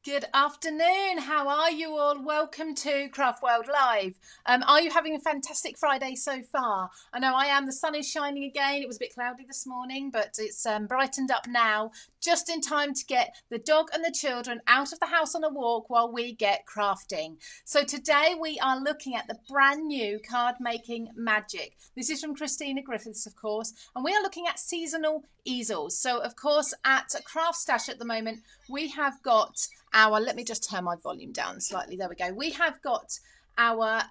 Good afternoon. How are you all? Welcome to CraftWorld Live. Are you having a fantastic Friday so far? I know I am. The sun is shining again. It was a bit cloudy this morning, but it's brightened up now, just in time to get the dog and the children out of the house on a walk while we get crafting. So today we are looking at the brand new card making magic. This is from Christina Griffiths, of course, and we are looking at seasonal easels. So of course at CraftStash at the moment we have got our, let me just turn my volume down slightly, there we go, we have got our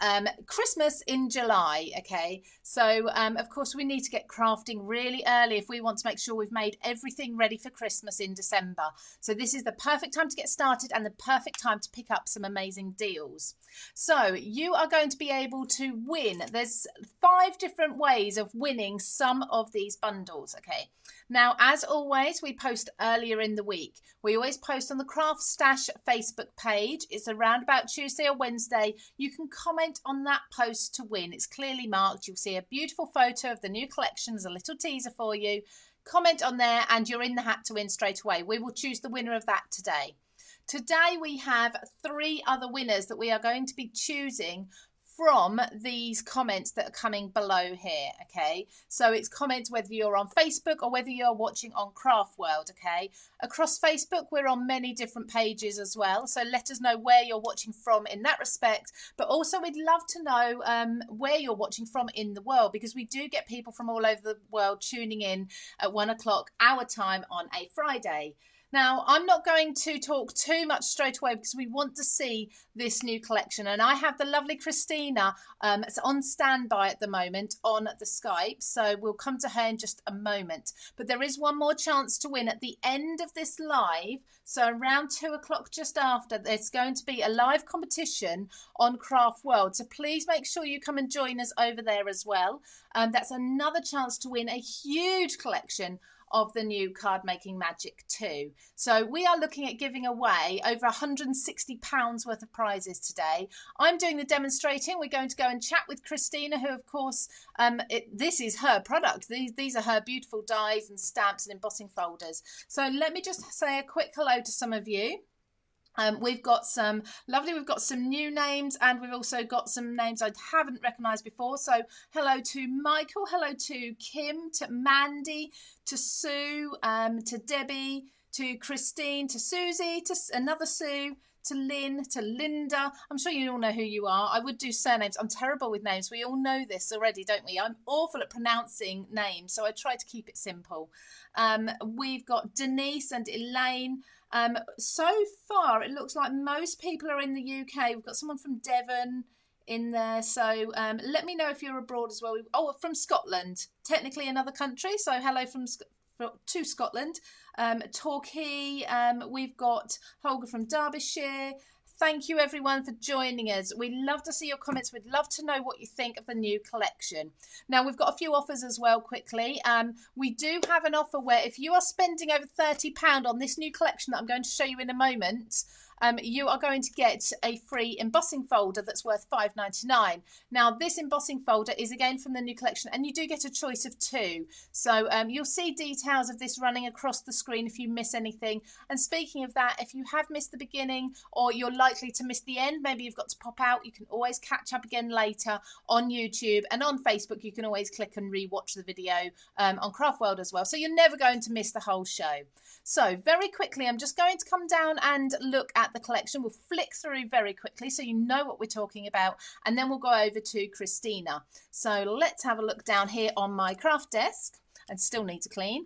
Christmas in July. Okay, so of course we need to get crafting really early if we want to make sure we've made everything ready for Christmas in December. So this is the perfect time to get started and the perfect time to pick up some amazing deals. So you are going to be able to win. There's 5 different ways of winning some of these bundles. Okay, now as always we post earlier in the week. We always post on the CraftStash Facebook page. It's around about Tuesday or Wednesday. You can comment on that post to win. It's clearly marked. You'll see a beautiful photo of the new collection. There's a little teaser for you. Comment on there and you're in the hat to win straight away. We will choose the winner of that today. Today we have 3 other winners that we are going to be choosing from these comments that are coming below here. Okay, so it's comments whether you're on Facebook or whether you're watching on CraftWorld. Okay, across Facebook we're on many different pages as well, so let us know where you're watching from in that respect, but also we'd love to know where you're watching from in the world, because we do get people from all over the world tuning in at 1 o'clock our time on a Friday. Now, I'm not going to talk too much straight away because we want to see this new collection. And I have the lovely Christina on standby at the moment on the Skype. So we'll come to her in just a moment. But there is one more chance to win at the end of this live. So around 2 o'clock just after, there's going to be a live competition on CraftWorld. So please make sure you come and join us over there as well. That's another chance to win a huge collection of the new card making magic too. So we are looking at giving away over £160 worth of prizes today. I'm doing the demonstrating. We're going to go and chat with Christina, who of course this is her product. These are her beautiful dies and stamps and embossing folders. So let me just say a quick hello to some of you. We've got some new names, and we've also got some names I haven't recognised before. So hello to Michael, hello to Kim, to Mandy, to Sue, to Debbie, to Christine, to Susie, to another Sue, to Lynn, to Linda. I'm sure you all know who you are. I would do surnames. I'm terrible with names. We all know this already, don't we? I'm awful at pronouncing names, so I try to keep it simple. We've got Denise and Elaine. So far it looks like most people are in the UK. We've got someone from Devon in there, so let me know if you're abroad as well. From Scotland, technically another country, so hello to Scotland. Torquay, we've got Holger from Derbyshire. Thank you everyone for joining us. We'd love to see your comments. We'd love to know what you think of the new collection. Now we've got a few offers as well quickly. We do have an offer where if you are spending over £30 on this new collection that I'm going to show you in a moment, you are going to get a free embossing folder that's worth £5.99. Now this embossing folder is again from the new collection, and you do get a choice of 2. So you'll see details of this running across the screen if you miss anything. And speaking of that, if you have missed the beginning or you're likely to miss the end, maybe you've got to pop out, you can always catch up again later on YouTube, and on Facebook you can always click and re-watch the video on CraftWorld as well. So you're never going to miss the whole show. So very quickly, I'm just going to come down and look at the collection. We'll flick through very quickly so you know what we're talking about, and then we'll go over to Christina. So let's have a look down here on my craft desk. I still need to clean.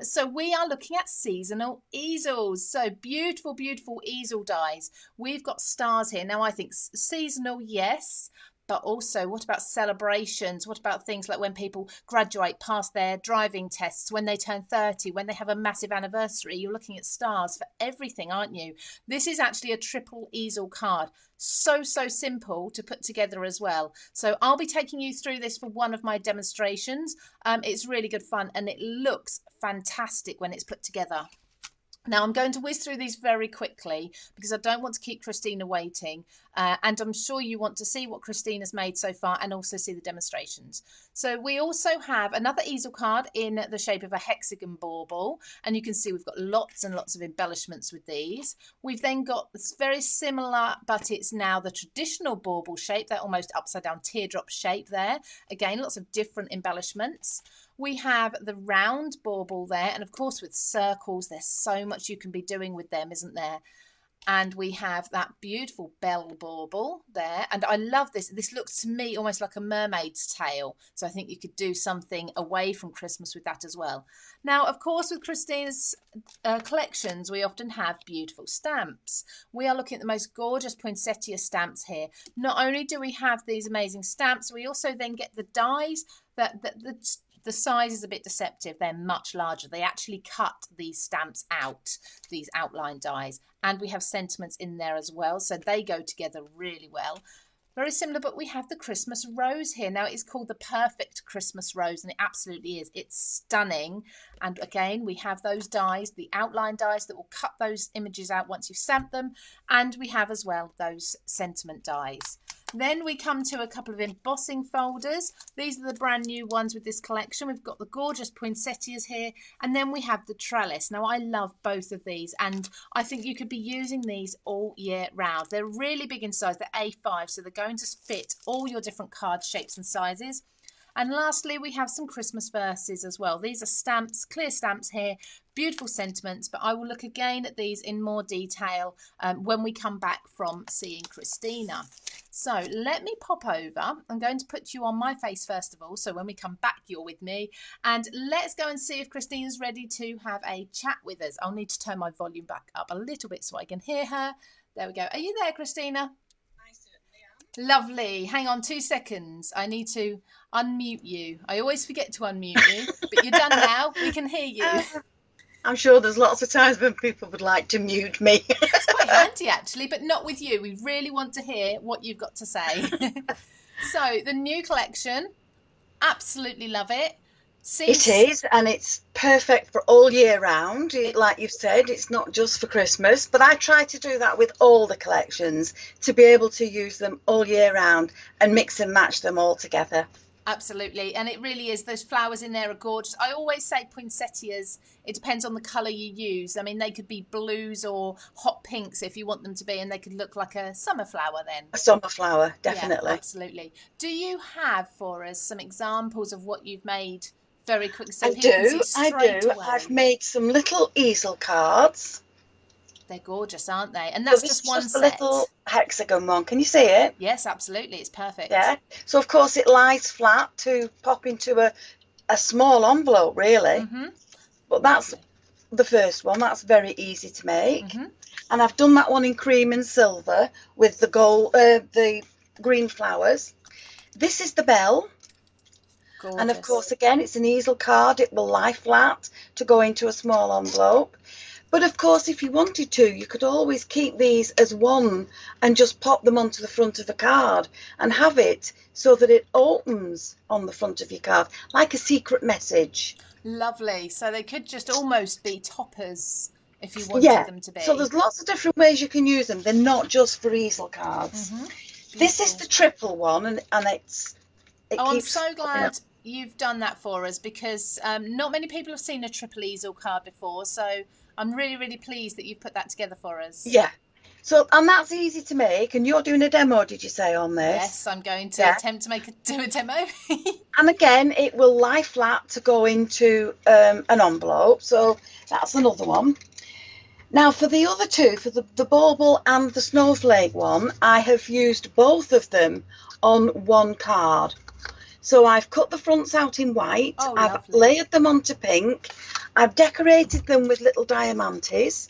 So we are looking at seasonal easels. So beautiful, beautiful easel dies. We've got stars here. Now I think seasonal, yes. But also, what about celebrations? What about things like when people graduate past their driving tests, when they turn 30, when they have a massive anniversary? You're looking at stars for everything, aren't you? This is actually a triple easel card. So simple to put together as well. So I'll be taking you through this for one of my demonstrations. It's really good fun and it looks fantastic when it's put together. Now I'm going to whiz through these very quickly because I don't want to keep Christina waiting, and I'm sure you want to see what Christina's made so far and also see the demonstrations. So we also have another easel card in the shape of a hexagon bauble, and you can see we've got lots and lots of embellishments with these. We've then got this very similar, but it's now the traditional bauble shape, that almost upside down teardrop shape there. Again, lots of different embellishments. We have the round bauble there, and of course with circles, there's so much you can be doing with them, isn't there? And we have that beautiful bell bauble there, and I love this. This looks to me almost like a mermaid's tail, so I think you could do something away from Christmas with that as well. Now, of course, with Christina's collections, we often have beautiful stamps. We are looking at the most gorgeous poinsettia stamps here. Not only do we have these amazing stamps, we also then get the dies that the size is a bit deceptive. They're much larger. They actually cut these stamps out, these outline dies. And we have sentiments in there as well. So they go together really well. Very similar, but we have the Christmas rose here. Now, it's called the perfect Christmas rose, and it absolutely is. It's stunning. And again, we have those dies, the outline dies that will cut those images out once you've stamped them. And we have as well those sentiment dies. Then we come to a couple of embossing folders. These are the brand new ones with this collection. We've got the gorgeous poinsettias here, and then we have the trellis. Now, I love both of these, and I think you could be using these all year round. They're really big in size. They're A5, so they're going to fit all your different card shapes and sizes. And lastly, we have some Christmas verses as well. These are stamps, clear stamps here, beautiful sentiments, but I will look again at these in more detail when we come back from seeing Christina. So let me pop over. I'm going to put you on my face first of all, so when we come back, you're with me. And let's go and see if Christina's ready to have a chat with us. I'll need to turn my volume back up a little bit so I can hear her. There we go. Are you there, Christina? Lovely. Hang on 2 seconds. I need to unmute you. I always forget to unmute you, but you're done now. We can hear you. I'm sure there's lots of times when people would like to mute me. It's quite handy actually, but not with you. We really want to hear what you've got to say. So the new collection, absolutely love it. It is, and it's perfect for all year round. Like you've said, it's not just for Christmas, but I try to do that with all the collections to be able to use them all year round and mix and match them all together. Absolutely, and it really is. Those flowers in there are gorgeous. I always say poinsettias, it depends on the colour you use. I mean, they could be blues or hot pinks if you want them to be, and they could look like a summer flower then. A summer flower, definitely. Yeah, absolutely. Do you have for us some examples of what you've made very quickly? So I do. I've made some little easel cards. They're gorgeous, aren't they? And that's just one set. A little hexagon one. Can you see it? Yes, absolutely. It's perfect. Yeah. So, of course, it lies flat to pop into a small envelope, really. Mm-hmm. But that's the first one. That's very easy to make. Mm-hmm. And I've done that one in cream and silver with the gold, the green flowers. This is the bell. Gorgeous. And, of course, again, it's an easel card. It will lie flat to go into a small envelope. But, of course, if you wanted to, you could always keep these as one and just pop them onto the front of a card and have it so that it opens on the front of your card, like a secret message. Lovely. So they could just almost be toppers if you wanted them to be. So there's lots of different ways you can use them. They're not just for easel cards. Mm-hmm. This is the triple one, and it I'm so glad you've done that for us because not many people have seen a triple easel card before, so I'm really, really pleased that you've put that together for us. Yeah. So, and that's easy to make. And you're doing a demo, did you say, on this? Yes, I'm going to attempt to do a demo. And again, it will lie flat to go into an envelope. So that's another one. Now, for the other two, for the bauble and the snowflake one, I have used both of them on one card. So I've cut the fronts out in white. Oh, I've layered them onto pink. I've decorated them with little diamantes,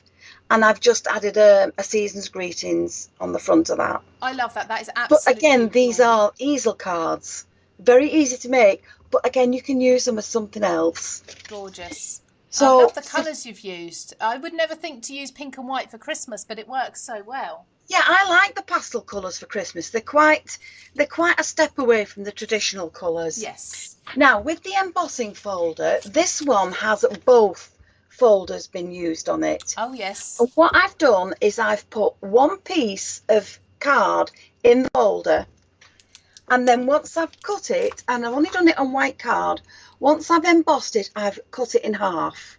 and I've just added a season's greetings on the front of that. I love that. That is absolutely But again, beautiful. These are easel cards. Very easy to make, but again, you can use them as something else. Gorgeous. So, I love the colours you've used. I would never think to use pink and white for Christmas, but it works so well. Yeah, I like the pastel colours for Christmas. They're quite a step away from the traditional colours. Yes. Now, with the embossing folder, this one has both folders been used on it. Oh, yes. And what I've done is I've put one piece of card in the folder, and then once I've cut it, and I've only done it on white card, once I've embossed it, I've cut it in half.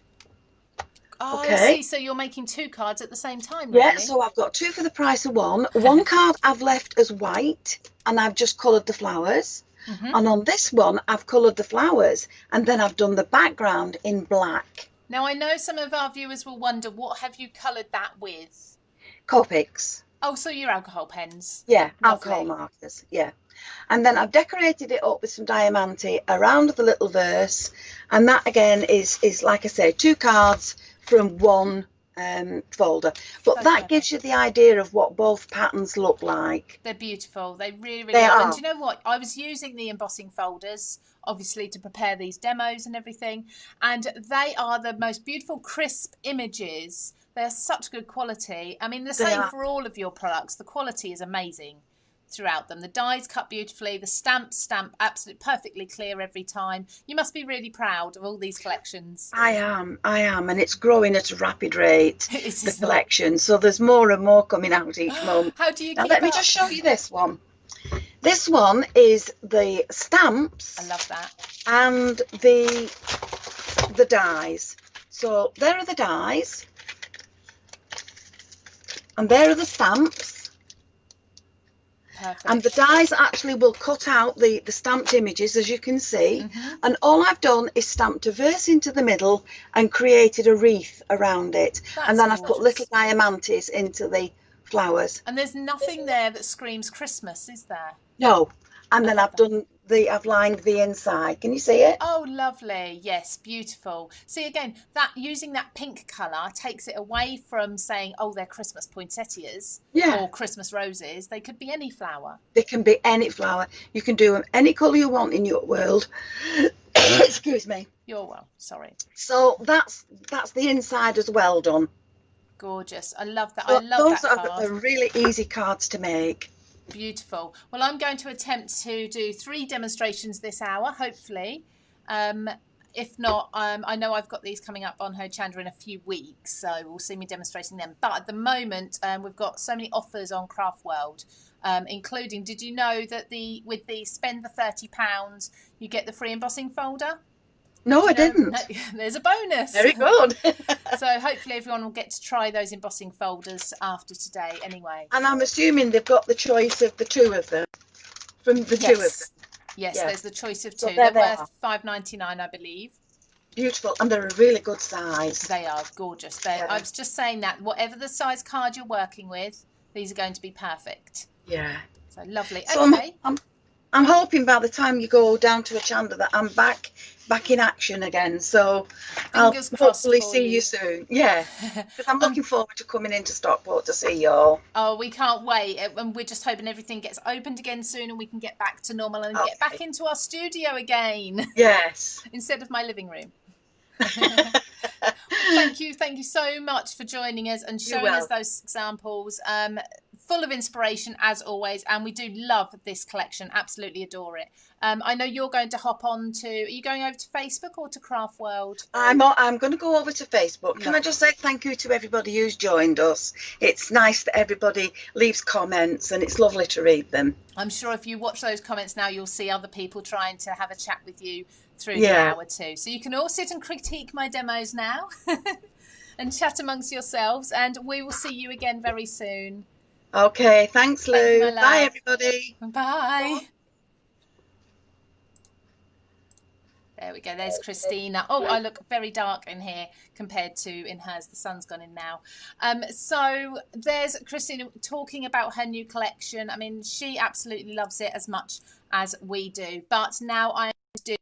Oh, Okay. I see. So you're making 2 cards at the same time, really? Yeah, so I've got 2 for the price of 1. One card I've left as white, and I've just coloured the flowers. And on this one, I've coloured the flowers, and then I've done the background in black. Now, I know some of our viewers will wonder, what have you coloured that with? Copics. Oh, so your alcohol pens. Yeah, Lovely. alcohol markers, yeah. And then I've decorated it up with some diamante around the little verse, and that again is like I say, 2 cards from one folder, but So that clever. gives you the idea of what both patterns look like. They're beautiful. They really, really They are. are. And do you know what? I was using the embossing folders, obviously, to prepare these demos and everything, and they are the most beautiful, crisp images. They're such good quality. I mean, the They same are. for all of your products. The quality is amazing throughout them. The dies cut beautifully. The stamp absolutely perfectly clear every time. You must be really proud of all these collections. I am, and it's growing at a rapid rate, It is, the isn't it? collection. So there's more and more coming out each month. How do you Now keep let me up? just show you this one. This one is the stamps I love that. and the dies. So there are the dies, and there are the stamps. Perfect. And the dies actually will cut out the stamped images, as you can see. And all I've done is stamped a verse into the middle and created a wreath around it. That's and then I've put gorgeous. little diamantes into the flowers. And there's nothing there that screams Christmas, is there? No. And then love I've lined the inside. Can you see it? Oh, lovely. Yes, beautiful. See, again, that using that pink colour takes it away from saying, oh, they're Christmas poinsettias or Christmas roses. They could be any flower. They can be any flower. You can do them any colour you want in your world. Excuse me. You're well, sorry. So that's the inside as well done. Gorgeous. I love that. So I love that those card. are really easy cards to make. Beautiful. Well, I'm going to attempt to do 3 demonstrations this hour, hopefully. If not, I know I've got these coming up on Ho Chandra in a few weeks, so we'll see me demonstrating them. But at the moment, we've got so many offers on CraftWorld, including, did you know that with the spend the £30, you get the free embossing folder? No, I didn't. No, there's a bonus. Very good. So hopefully everyone will get to try those embossing folders after today anyway. And I'm assuming they've got the choice of the 2 of them. From the 2 of them. Yes, Yeah. there's the choice of 2. So They're there they worth $5.99, I believe. Beautiful. And they're a really good size. They are gorgeous. Yeah. I was just saying that whatever the size card you're working with, these are going to be perfect. Yeah. So lovely. So Okay. I'm hoping by the time you go down to a Chandra that I'm back in action again. So I'll Fingers crossed hopefully for see you soon. Yeah. Because I'm looking forward to coming into Stockport to see you all. Oh, we can't wait. And we're just hoping everything gets opened again soon and we can get back to normal and get back into our studio again. Yes. Instead of my living room. Thank you so much for joining us and showing us those examples. Full of inspiration as always, and we do love this collection, absolutely adore it. I know you're going to hop on to, are you going over to Facebook or to CraftWorld? I'm going to go over to Facebook. Can I just say thank you to everybody who's joined us. It's nice that everybody leaves comments and it's lovely to read them. I'm sure if you watch those comments now, you'll see other people trying to have a chat with you through the hour too. So you can all sit and critique my demos now and chat amongst yourselves, and we will see you again very soon. Okay, thanks Lou. Thanks, Bye everybody. Bye. There we go. There's Christina. Oh, I look very dark in here compared to in hers. The sun's gone in now. So there's Christina talking about her new collection. I mean, she absolutely loves it as much as we do. But now I'm doing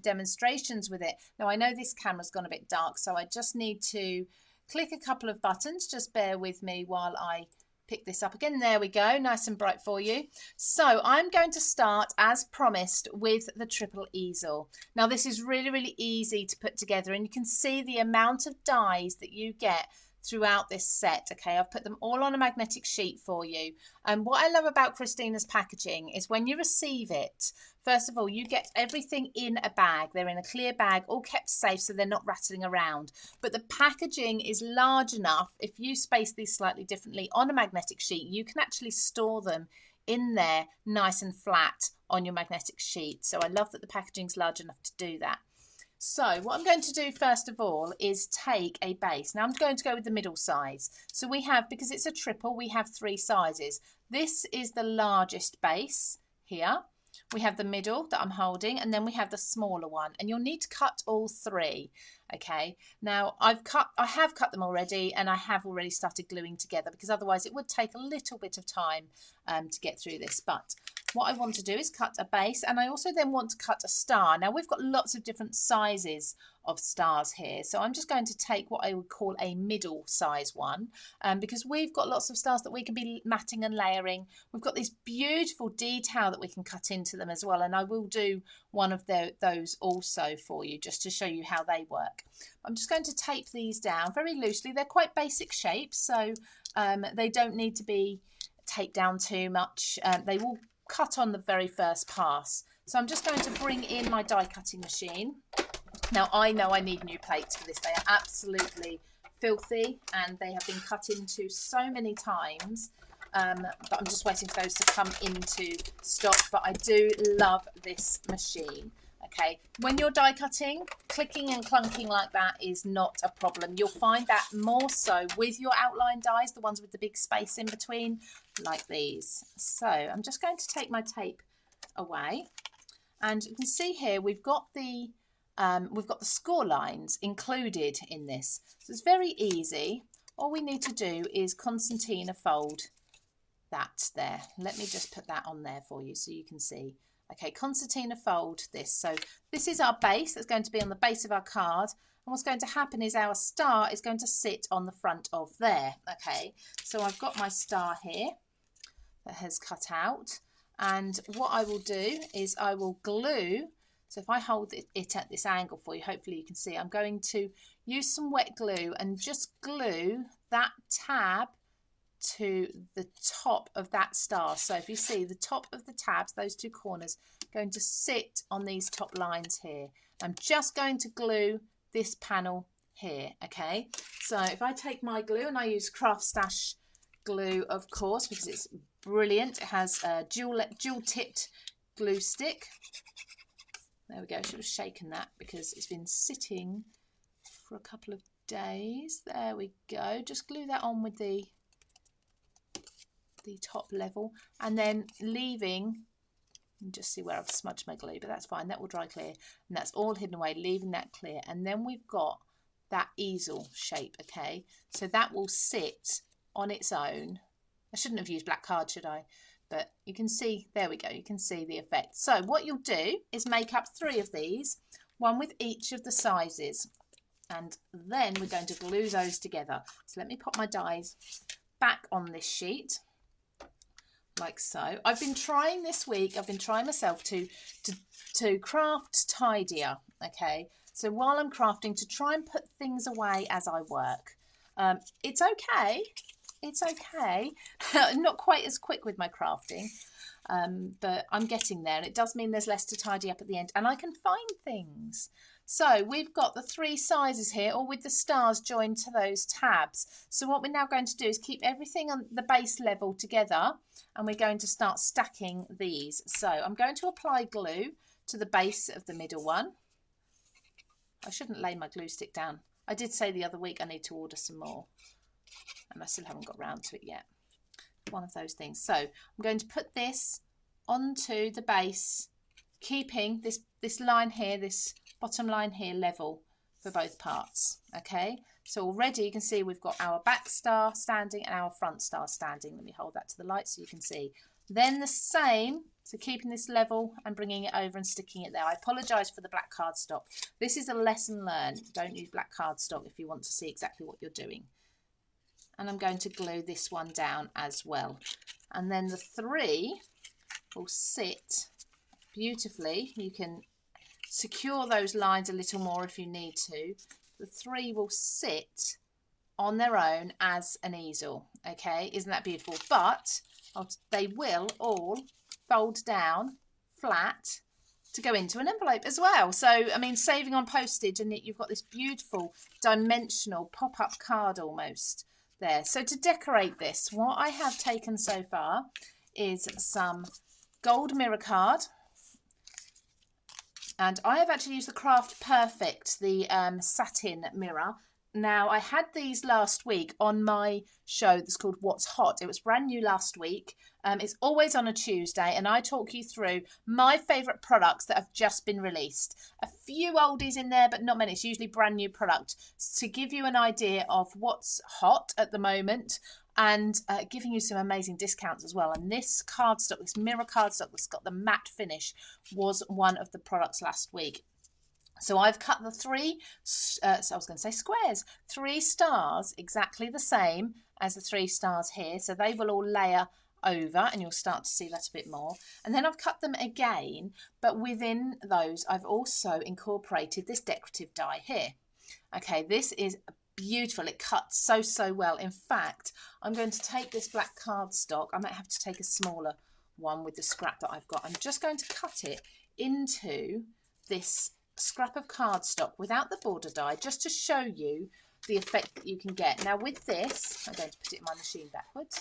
demonstrations with it. Now, I know this camera's gone a bit dark, so I just need to click a couple of buttons. Just bear with me while I pick this up again. There we go, nice and bright for you. So I'm going to start as promised with the triple easel. Now this is really easy to put together, and you can see the amount of dies that you get throughout this set. Okay, I've put them all on a magnetic sheet for you. And what I love about Christina's packaging is when you receive it, first of all, you get everything in a bag. They're in a clear bag, all kept safe so they're not rattling around. But the packaging is large enough, if you space these slightly differently on a magnetic sheet, you can actually store them in there nice and flat on your magnetic sheet. So I love that the packaging is large enough to do that. So what I'm going to do first of all is take a base. Now I'm going to go with the middle size. So we have, because it's a triple, we have 3 sizes. This is the largest base here. We have the middle that I'm holding, and then we have the smaller one, and you'll need to cut all 3. Okay, now I have cut them already, and I have already started gluing together, because otherwise it would take a little bit of time to get through this. But what I want to do is cut a base, and I also then want to cut a star. Now we've got lots of different sizes of stars here, so I'm just going to take what I would call a middle size one, because we've got lots of stars that we can be matting and layering. We've got this beautiful detail that we can cut into them as well, and I will do one of those also for you just to show you how they work. I'm just going to tape these down very loosely. They're quite basic shapes, so they don't need to be taped down too much. They will cut on the very first pass. So I'm just going to bring in my die cutting machine. Now I know I need new plates for this. They are absolutely filthy and they have been cut into so many times, but I'm just waiting for those to come into stock. But I do love this machine. Okay, when you're die cutting, clicking and clunking like that is not a problem. You'll find that more so with your outline dies, the ones with the big space in between, like these. So I'm just going to take my tape away, and you can see here we've got the score lines included in this. So it's very easy. All we need to do is concertina fold that there. Let me just put that on there for you so you can see. Okay, concertina fold this. So this is our base that's going to be on the base of our card. And what's going to happen is our star is going to sit on the front of there. Okay, so I've got my star here that has cut out. And what I will do is I will glue. So if I hold it at this angle for you, hopefully you can see, I'm going to use some wet glue and just glue that tab to the top of that star. So if you see the top of the tabs, those 2 corners, going to sit on these top lines here. I'm just going to glue this panel here. Okay, so if I take my glue, and I use CraftStash glue, of course, because it's brilliant. It has a dual tipped glue stick. There we go. I should have shaken that because it's been sitting for a couple of days. There we go. Just glue that on with the top level, and then leaving, just see where I've smudged my glue, but that's fine, that will dry clear, and that's all hidden away, leaving that clear. And then we've got that easel shape. Okay, so that will sit on its own. I shouldn't have used black card, should I? But you can see, there we go, you can see the effect. So what you'll do is make up 3 of these, one with each of the sizes, and then we're going to glue those together. So let me pop my dies back on this sheet, like so. I've been trying this week, I've been trying myself to craft tidier. Okay, so while I'm crafting, to try and put things away as I work. It's okay, it's okay. Not quite as quick with my crafting, but I'm getting there, and it does mean there's less to tidy up at the end, and I can find things. So we've got the 3 sizes here, all with the stars joined to those tabs. So what we're now going to do is keep everything on the base level together, and we're going to start stacking these. So I'm going to apply glue to the base of the middle one. I shouldn't lay my glue stick down. I did say the other week I need to order some more, and I still haven't got round to it yet. One of those things. So I'm going to put this onto the base, keeping this line here, this bottom line here, level for both parts. Okay, so already you can see we've got our back star standing and our front star standing. Let me hold that to the light so you can see. Then the same, so keeping this level and bringing it over and sticking it there. I apologise for the black cardstock. This is a lesson learned. Don't use black cardstock if you want to see exactly what you're doing. And I'm going to glue this one down as well. And then the 3 will sit beautifully. You can secure those lines a little more if you need to. The 3 will sit on their own as an easel. Okay, isn't that beautiful? But they will all fold down flat to go into an envelope as well. So, I mean, saving on postage, and you've got this beautiful dimensional pop-up card almost there. So to decorate this, what I have taken so far is some gold mirror card. And I have actually used the Craft Perfect, the satin mirror. Now, I had these last week on my show that's called What's Hot. It was brand new last week. It's always on a Tuesday, and I talk you through my favourite products that have just been released. A few oldies in there, but not many. It's usually brand new product to give you an idea of what's hot at the moment, and giving you some amazing discounts as well. And this cardstock, this mirror cardstock that's got the matte finish, was one of the products last week. So I've cut the three, so I was going to say squares, 3 stars, exactly the same as the 3 stars here. So they will all layer over, and you'll start to see that a bit more. And then I've cut them again, but within those I've also incorporated this decorative die here. Okay, this is beautiful. It cuts so well. In fact, I'm going to take this black cardstock. I might have to take a smaller one with the scrap that I've got. I'm just going to cut it into this scrap of cardstock without the border die, just to show you the effect that you can get. Now with this, I'm going to put it in my machine backwards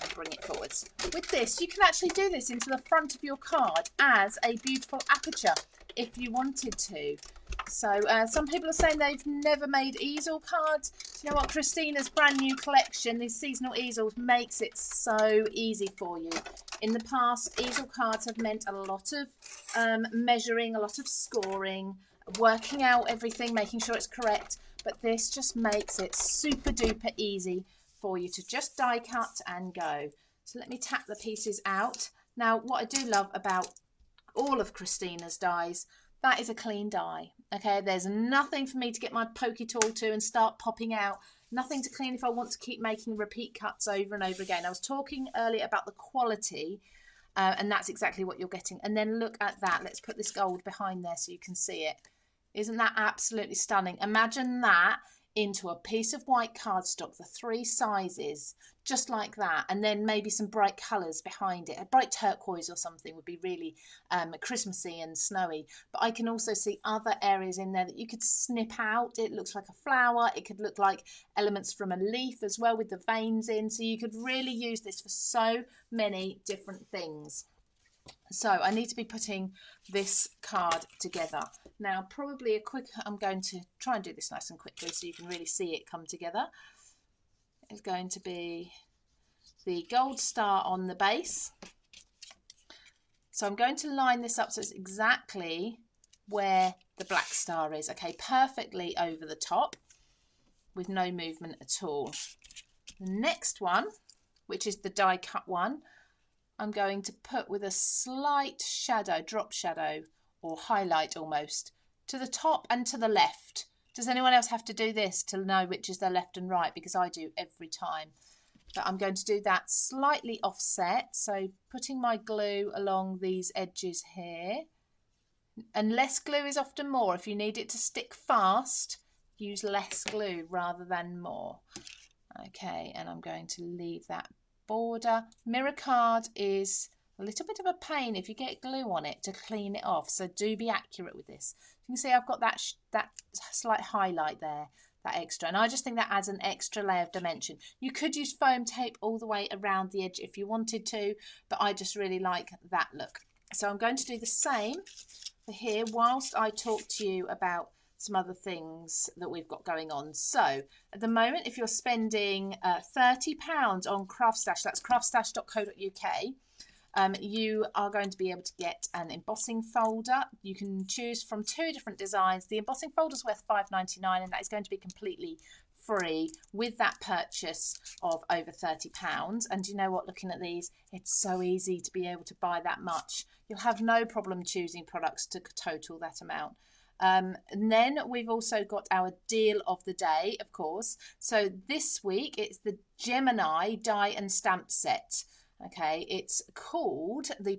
and bring it forwards. With this, you can actually do this into the front of your card as a beautiful aperture if you wanted to. So some people are saying they've never made easel cards. You know what, Christina's brand new collection, these seasonal easels, makes it so easy for you. In the past, easel cards have meant a lot of measuring, a lot of scoring, working out everything, making sure it's correct. But this just makes it super duper easy for you to just die cut and go. So let me tap the pieces out. Now, what I do love about all of Christina's dies, that is a clean die. Okay, there's nothing for me to get my pokey tool to and start popping out. Nothing to clean if I want to keep making repeat cuts over and over again. I was talking earlier about the quality, and that's exactly what you're getting. And then look at that. Let's put this gold behind there so you can see it. Isn't that absolutely stunning? Imagine that into a piece of white cardstock, the 3 sizes, just like that, and then maybe some bright colours behind it. A bright turquoise or something would be really Christmassy and snowy. But I can also see other areas in there that you could snip out. It looks like a flower. It could look like elements from a leaf as well with the veins in. So you could really use this for so many different things. So I need to be putting this card together. Now, probably I'm going to try and do this nice and quickly so you can really see it come together. It's going to be the gold star on the base. So I'm going to line this up so it's exactly where the black star is. Okay, perfectly over the top with no movement at all. The next one, which is the die cut one, I'm going to put with a slight shadow, drop shadow or highlight almost, to the top and to the left. Does anyone else have to do this to know which is their left and right? Because I do every time. But I'm going to do that slightly offset. So putting my glue along these edges here. And less glue is often more. If you need it to stick fast, use less glue rather than more. Okay, and I'm going to leave that border. Mirror card is a little bit of a pain if you get glue on it to clean it off, so do be accurate with this. You can see I've got that slight highlight there, that extra, and I just think that adds an extra layer of dimension. You could use foam tape all the way around the edge if you wanted to, but I just really like that look. So I'm going to do the same for here whilst I talk to you about some other things that we've got going on. So at the moment, if you're spending £30 on CraftStash, that's craftstash.co.uk, you are going to be able to get an embossing folder. You can choose from 2 different designs. The embossing folder is worth £5.99, and that is going to be completely free with that purchase of over £30. And you know what, looking at these, it's so easy to be able to buy that much. You'll have no problem choosing products to total that amount. And then we've also got our deal of the day, of course. So this week it's the Gemini die and stamp set. Okay, it's called the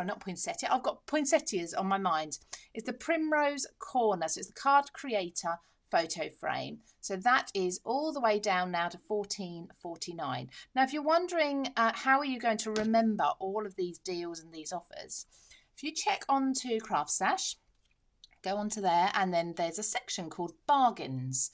not Poinsettia. I've got poinsettias on my mind. It's the Primrose Corner. So it's the Card Creator photo frame. So that is all the way down now to $14.49. Now, if you're wondering how are you going to remember all of these deals and these offers, if you check onto CraftStash, go onto there, and then there's a section called bargains.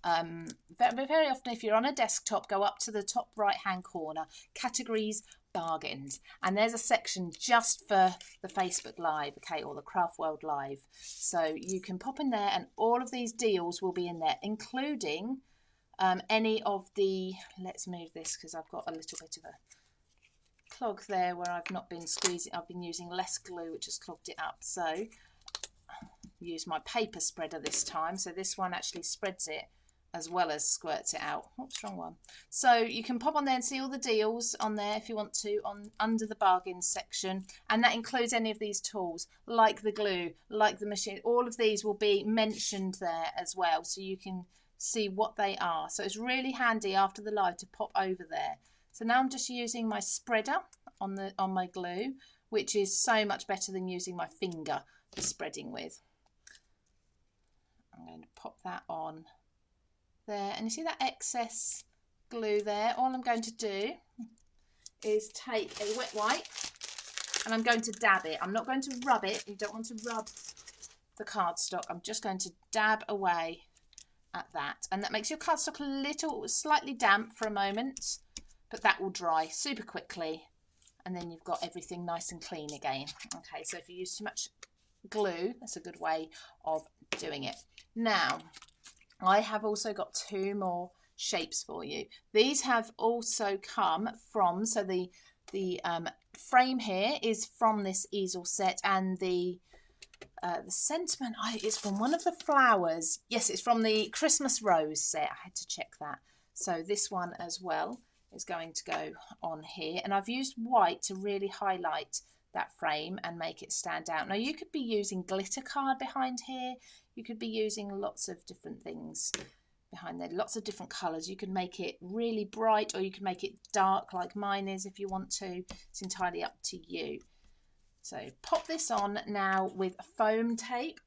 Very often, if you're on a desktop, go up to the top right hand corner, categories, bargains, and there's a section just for the Facebook Live, okay, or the CraftWorld Live. So you can pop in there and all of these deals will be in there, including any of the, let's move this because I've got a little bit of a clog there where I've not been squeezing, I've been using less glue which has clogged it up. So use my paper spreader this time, so this one actually spreads it as well as squirts it out. Oops, wrong one. So you can pop on there and see all the deals on there if you want to, on under the bargains section, and that includes any of these tools like the glue, like the machine. All of these will be mentioned there as well, so you can see what they are. So it's really handy after the live to pop over there. So now I'm just using my spreader on my glue, which is so much better than using my finger for spreading with. I'm going to pop that on there, and you see that excess glue there. All I'm going to do is take a wet wipe and I'm going to dab it. I'm not going to rub it. You don't want to rub the cardstock. I'm just going to dab away at that, and that makes your cardstock slightly damp for a moment, but that will dry super quickly, and then you've got everything nice and clean again. Okay, so if you use too much glue, that's a good way of doing it. Now, I have also got two more shapes for you. These have also come from, so the frame here is from this easel set, and the sentiment is from one of the flowers. Yes, it's from the Christmas rose set. I had to check that. So this one as well is going to go on here, and I've used white to really highlight that frame and make it stand out. Now you could be using glitter card behind here. You could be using lots of different things behind there, lots of different colours. You can make it really bright or you can make it dark like mine is if you want to. It's entirely up to you. So pop this on now with foam tape.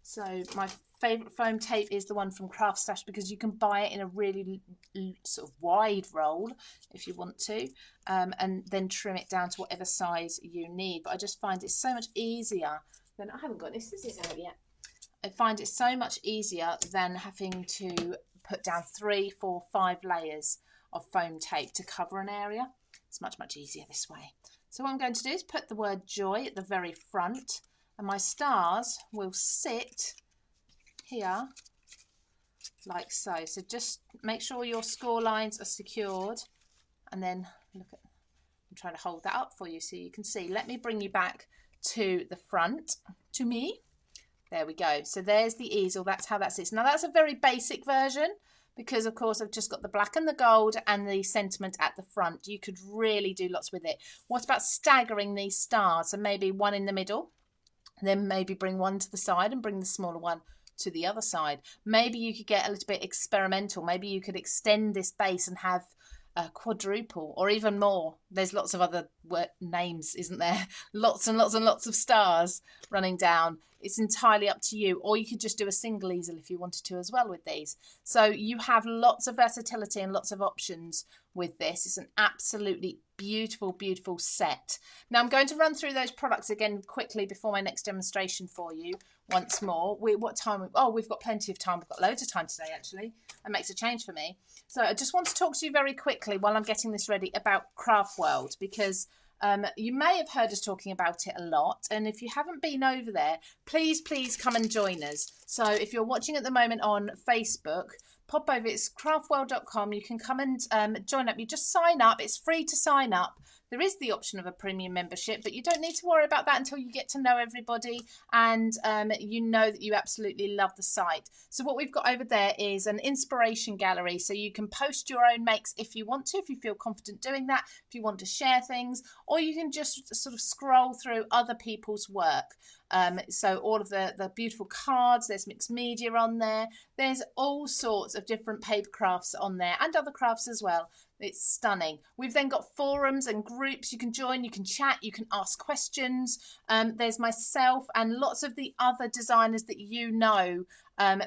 So my favourite foam tape is the one from CraftStash because you can buy it in a really sort of wide roll if you want to, and then trim it down to whatever size you need. But I just find it so much easier than, I haven't got any scissors out yet. I find it so much easier than having to put down 3, 4, 5 layers of foam tape to cover an area. It's much, much easier this way. So what I'm going to do is put the word joy at the very front, and my stars will sit here like so. So just make sure your score lines are secured, and then look at, I'm trying to hold that up for you so you can see. Let me bring you back to the front, to me. There we go. So there's the easel. That's how that sits. Now that's a very basic version because of course I've just got the black and the gold and the sentiment at the front. You could really do lots with it. What about staggering these stars? So maybe one in the middle, then maybe bring one to the side and bring the smaller one to the other side. Maybe you could get a little bit experimental. Maybe you could extend this base and have a quadruple or even more. There's lots of other names, isn't there? Lots and lots and lots of stars running down. It's entirely up to you, or you could just do a single easel if you wanted to as well with these. So you have lots of versatility and lots of options with this. It's an absolutely beautiful, beautiful set. Now I'm going to run through those products again quickly before my next demonstration for you once more. What time? Oh, we've got plenty of time. We've got loads of time today, actually. That makes a change for me. So I just want to talk to you very quickly while I'm getting this ready about CraftWorld, because you may have heard us talking about it a lot, and if you haven't been over there, please come and join us. So if you're watching at the moment on Facebook, pop over, it's craftworld.com. You can come and join up. You just sign up. It's free to sign up. There is the option of a premium membership, but you don't need to worry about that until you get to know everybody and you know that you absolutely love the site. So what we've got over there is an inspiration gallery. So you can post your own makes if you want to, if you feel confident doing that, if you want to share things, or you can just sort of scroll through other people's work. So all of the beautiful cards, there's mixed media on there. There's all sorts of different paper crafts on there and other crafts as well It's stunning. We've then got forums and groups you can join, you can chat, you can ask questions. There's myself and lots of the other designers that you know.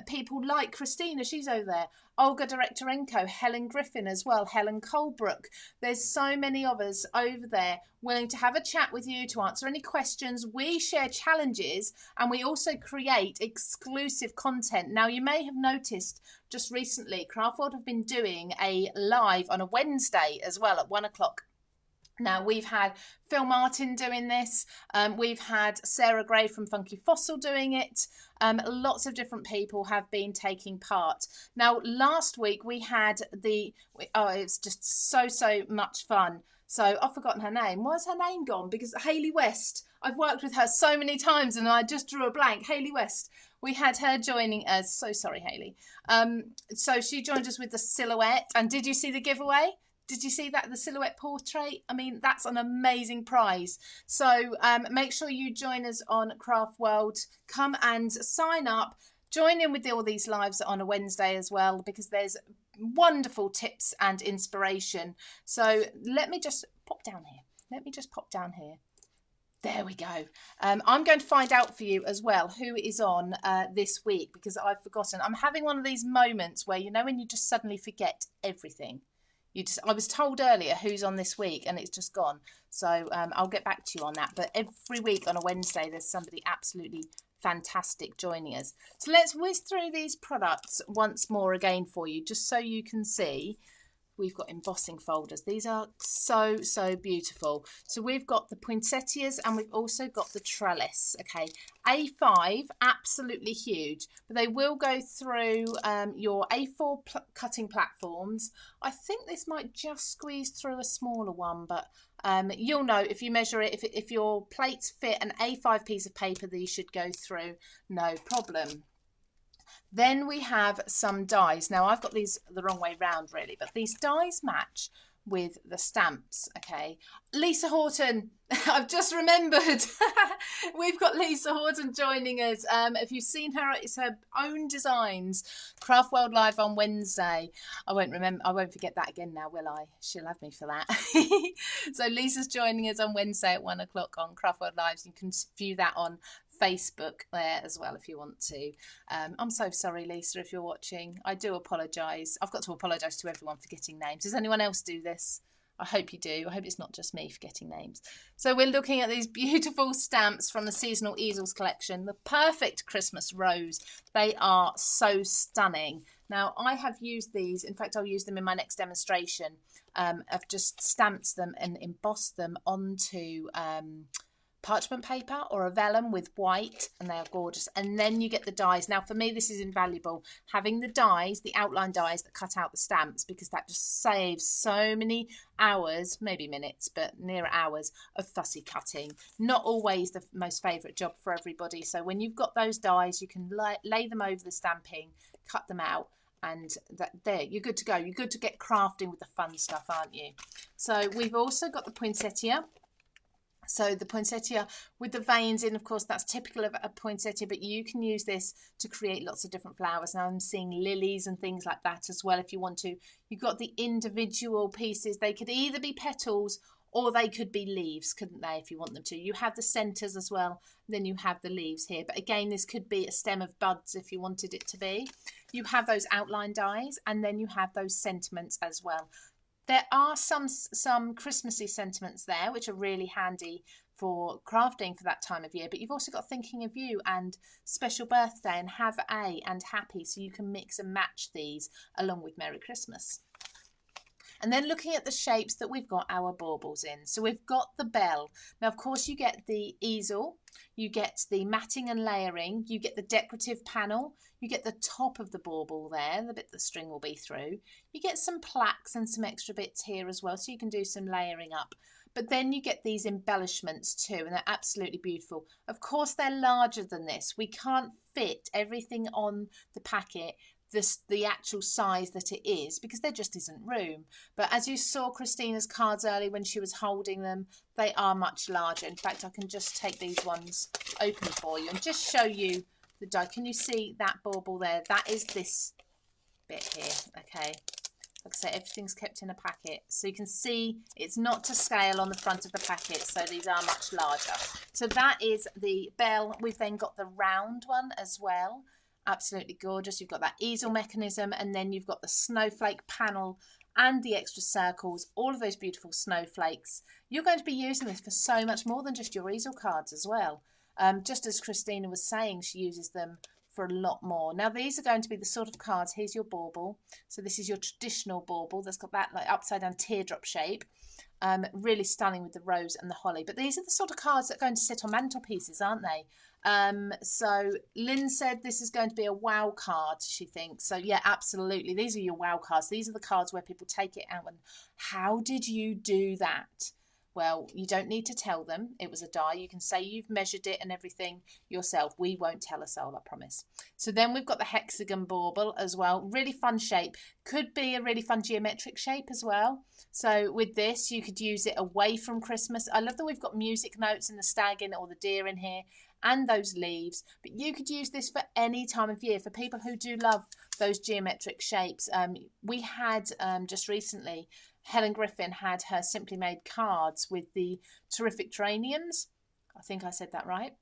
People like Christina, she's over there. Olga Direktorenko, Helen Griffin as well, Helen Colebrook. There's so many of us over there willing to have a chat with you, to answer any questions. We share challenges and we also create exclusive content. Now, you may have noticed just recently, CraftWorld have been doing a live on a Wednesday as well at 1 o'clock. Now, we've had Phil Martin doing this. We've had Sarah Gray from Funky Fossil doing it. Lots of different people have been taking part. Now, last week we had it's just so much fun. So I've forgotten her name. Where's her name gone? Because Hayley West, I've worked with her so many times and I just drew a blank. Hayley West. We had her joining us. So sorry, Hayley. So she joined us with the silhouette. And did you see the giveaway? Did you see that, the silhouette portrait? I mean, that's an amazing prize. So make sure you join us on CraftWorld. Come and sign up. Join in with all these lives on a Wednesday as well, because there's wonderful tips and inspiration. So let me just pop down here. There we go. I'm going to find out for you as well who is on this week, because I've forgotten. I'm having one of these moments where, you know, when you just suddenly forget everything. I was told earlier who's on this week and it's just gone. So I'll get back to you on that. But every week on a Wednesday, there's somebody absolutely fantastic joining us. So let's whiz through these products once more again for you, just so you can see. We've got embossing folders. These are so beautiful. So we've got the poinsettias and we've also got the trellis. Okay, A5, absolutely huge, but they will go through your A4 cutting platforms. I think this might just squeeze through a smaller one, but you'll know if you measure it. If your plates fit an A5 piece of paper, these should go through no problem. Then we have some dies. Now, I've got these the wrong way round, really, but these dies match with the stamps, okay? Lisa Horton, I've just remembered. We've got Lisa Horton joining us. If you've seen her, it's her own designs. CraftWorld Live on Wednesday. I won't forget that again now, will I? She'll have me for that. So Lisa's joining us on Wednesday at 1 o'clock on CraftWorld Live. You can view that on Facebook there as well if you want to. I'm so sorry, Lisa, if you're watching. I do apologise. I've got to apologise to everyone for getting names. Does anyone else do this? I hope you do. I hope it's not just me forgetting names. So we're looking at these beautiful stamps from the Seasonal Easels collection, the perfect Christmas rose. They are so stunning. Now, I have used these. In fact, I'll use them in my next demonstration. I've just stamped them and embossed them onto parchment paper or a vellum with white, and they are gorgeous. And then you get the dies. Now, for me, this is invaluable, having the dies, the outline dies that cut out the stamps, because that just saves so many hours, maybe minutes, but near hours of fussy cutting. Not always the most favourite job for everybody. So when you've got those dies, you can lay them over the stamping, cut them out, and there, you're good to go. You're good to get crafting with the fun stuff, aren't you? So we've also got the poinsettia. So the poinsettia with the veins in, of course, that's typical of a poinsettia, but you can use this to create lots of different flowers. Now I'm seeing lilies and things like that as well if you want to. You've got the individual pieces. They could either be petals or they could be leaves, couldn't they, if you want them to. You have the centres as well, then you have the leaves here. But again, this could be a stem of buds if you wanted it to be. You have those outline dies, and then you have those sentiments as well. There are some Christmassy sentiments there, which are really handy for crafting for that time of year. But you've also got thinking of you and special birthday and have a and happy. So you can mix and match these along with Merry Christmas. And then looking at the shapes that we've got our baubles in. So we've got the bell. Now, of course, you get the easel, you get the matting and layering, you get the decorative panel, you get the top of the bauble there, the bit the string will be through. You get some plaques and some extra bits here as well, so you can do some layering up. But then you get these embellishments too, and they're absolutely beautiful. Of course, they're larger than this. We can't fit everything on the packet, the actual size that it is, because there just isn't room. But as you saw Christina's cards earlier when she was holding them, they are much larger. In fact, I can just take these ones open for you and just show you the die. Can you see that bauble there? That is this bit here, okay? Like I say, everything's kept in a packet. So you can see it's not to scale on the front of the packet. So these are much larger. So that is the bell. We've then got the round one as well. Absolutely gorgeous. You've got that easel mechanism, and then you've got the snowflake panel and the extra circles, all of those beautiful snowflakes. You're going to be using this for so much more than just your easel cards as well. Just as Christina was saying, she uses them for a lot more. Now these are going to be the sort of cards. Here's your bauble. So this is your traditional bauble that's got that like upside down teardrop shape. Really stunning with the rose and the holly. But these are the sort of cards that are going to sit on mantelpieces, aren't they? So Lynn said this is going to be a wow card, she thinks. So yeah, absolutely. These are your wow cards. These are the cards where people take it out and, how did you do that? Well, you don't need to tell them it was a die. You can say you've measured it and everything yourself. We won't tell a soul, I promise. So then we've got the Hexagon Bauble as well. Really fun shape. Could be a really fun geometric shape as well. So with this, you could use it away from Christmas. I love that we've got music notes in the stag in or the deer in here and those leaves. But you could use this for any time of year. For people who do love those geometric shapes. We had just recently, Helen Griffin had her Simply Made cards with the terrific geraniums. I think I said that right.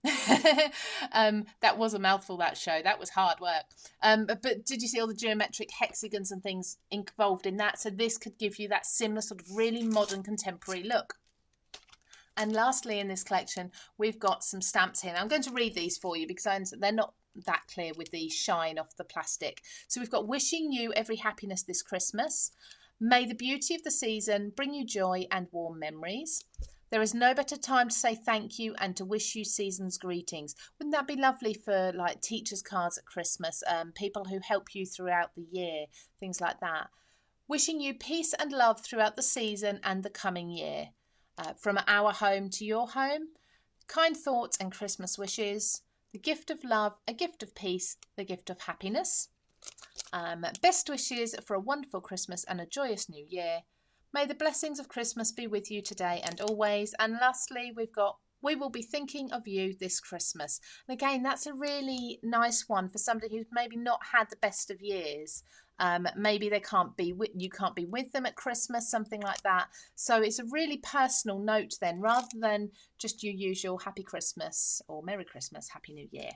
That was a mouthful, that show. That was hard work. But did you see all the geometric hexagons and things involved in that? So this could give you that similar sort of really modern contemporary look. And lastly in this collection, we've got some stamps here. Now, I'm going to read these for you because they're not that clear with the shine off the plastic. So we've got wishing you every happiness this Christmas. May the beauty of the season bring you joy and warm memories. There is no better time to say thank you and to wish you season's greetings. Wouldn't that be lovely for like teachers' cards at Christmas, people who help you throughout the year, things like that. Wishing you peace and love throughout the season and the coming year. From our home to your home, kind thoughts and Christmas wishes, the gift of love, a gift of peace, the gift of happiness. Best wishes for a wonderful Christmas and a joyous new year. May the blessings of Christmas be with you today and always. And lastly, we've got, we will be thinking of you this Christmas. And again, that's a really nice one for somebody who's maybe not had the best of years. Maybe they can't be you can't be with them at Christmas, something like that. So it's a really personal note then, rather than just your usual Happy Christmas or Merry Christmas, Happy New Year.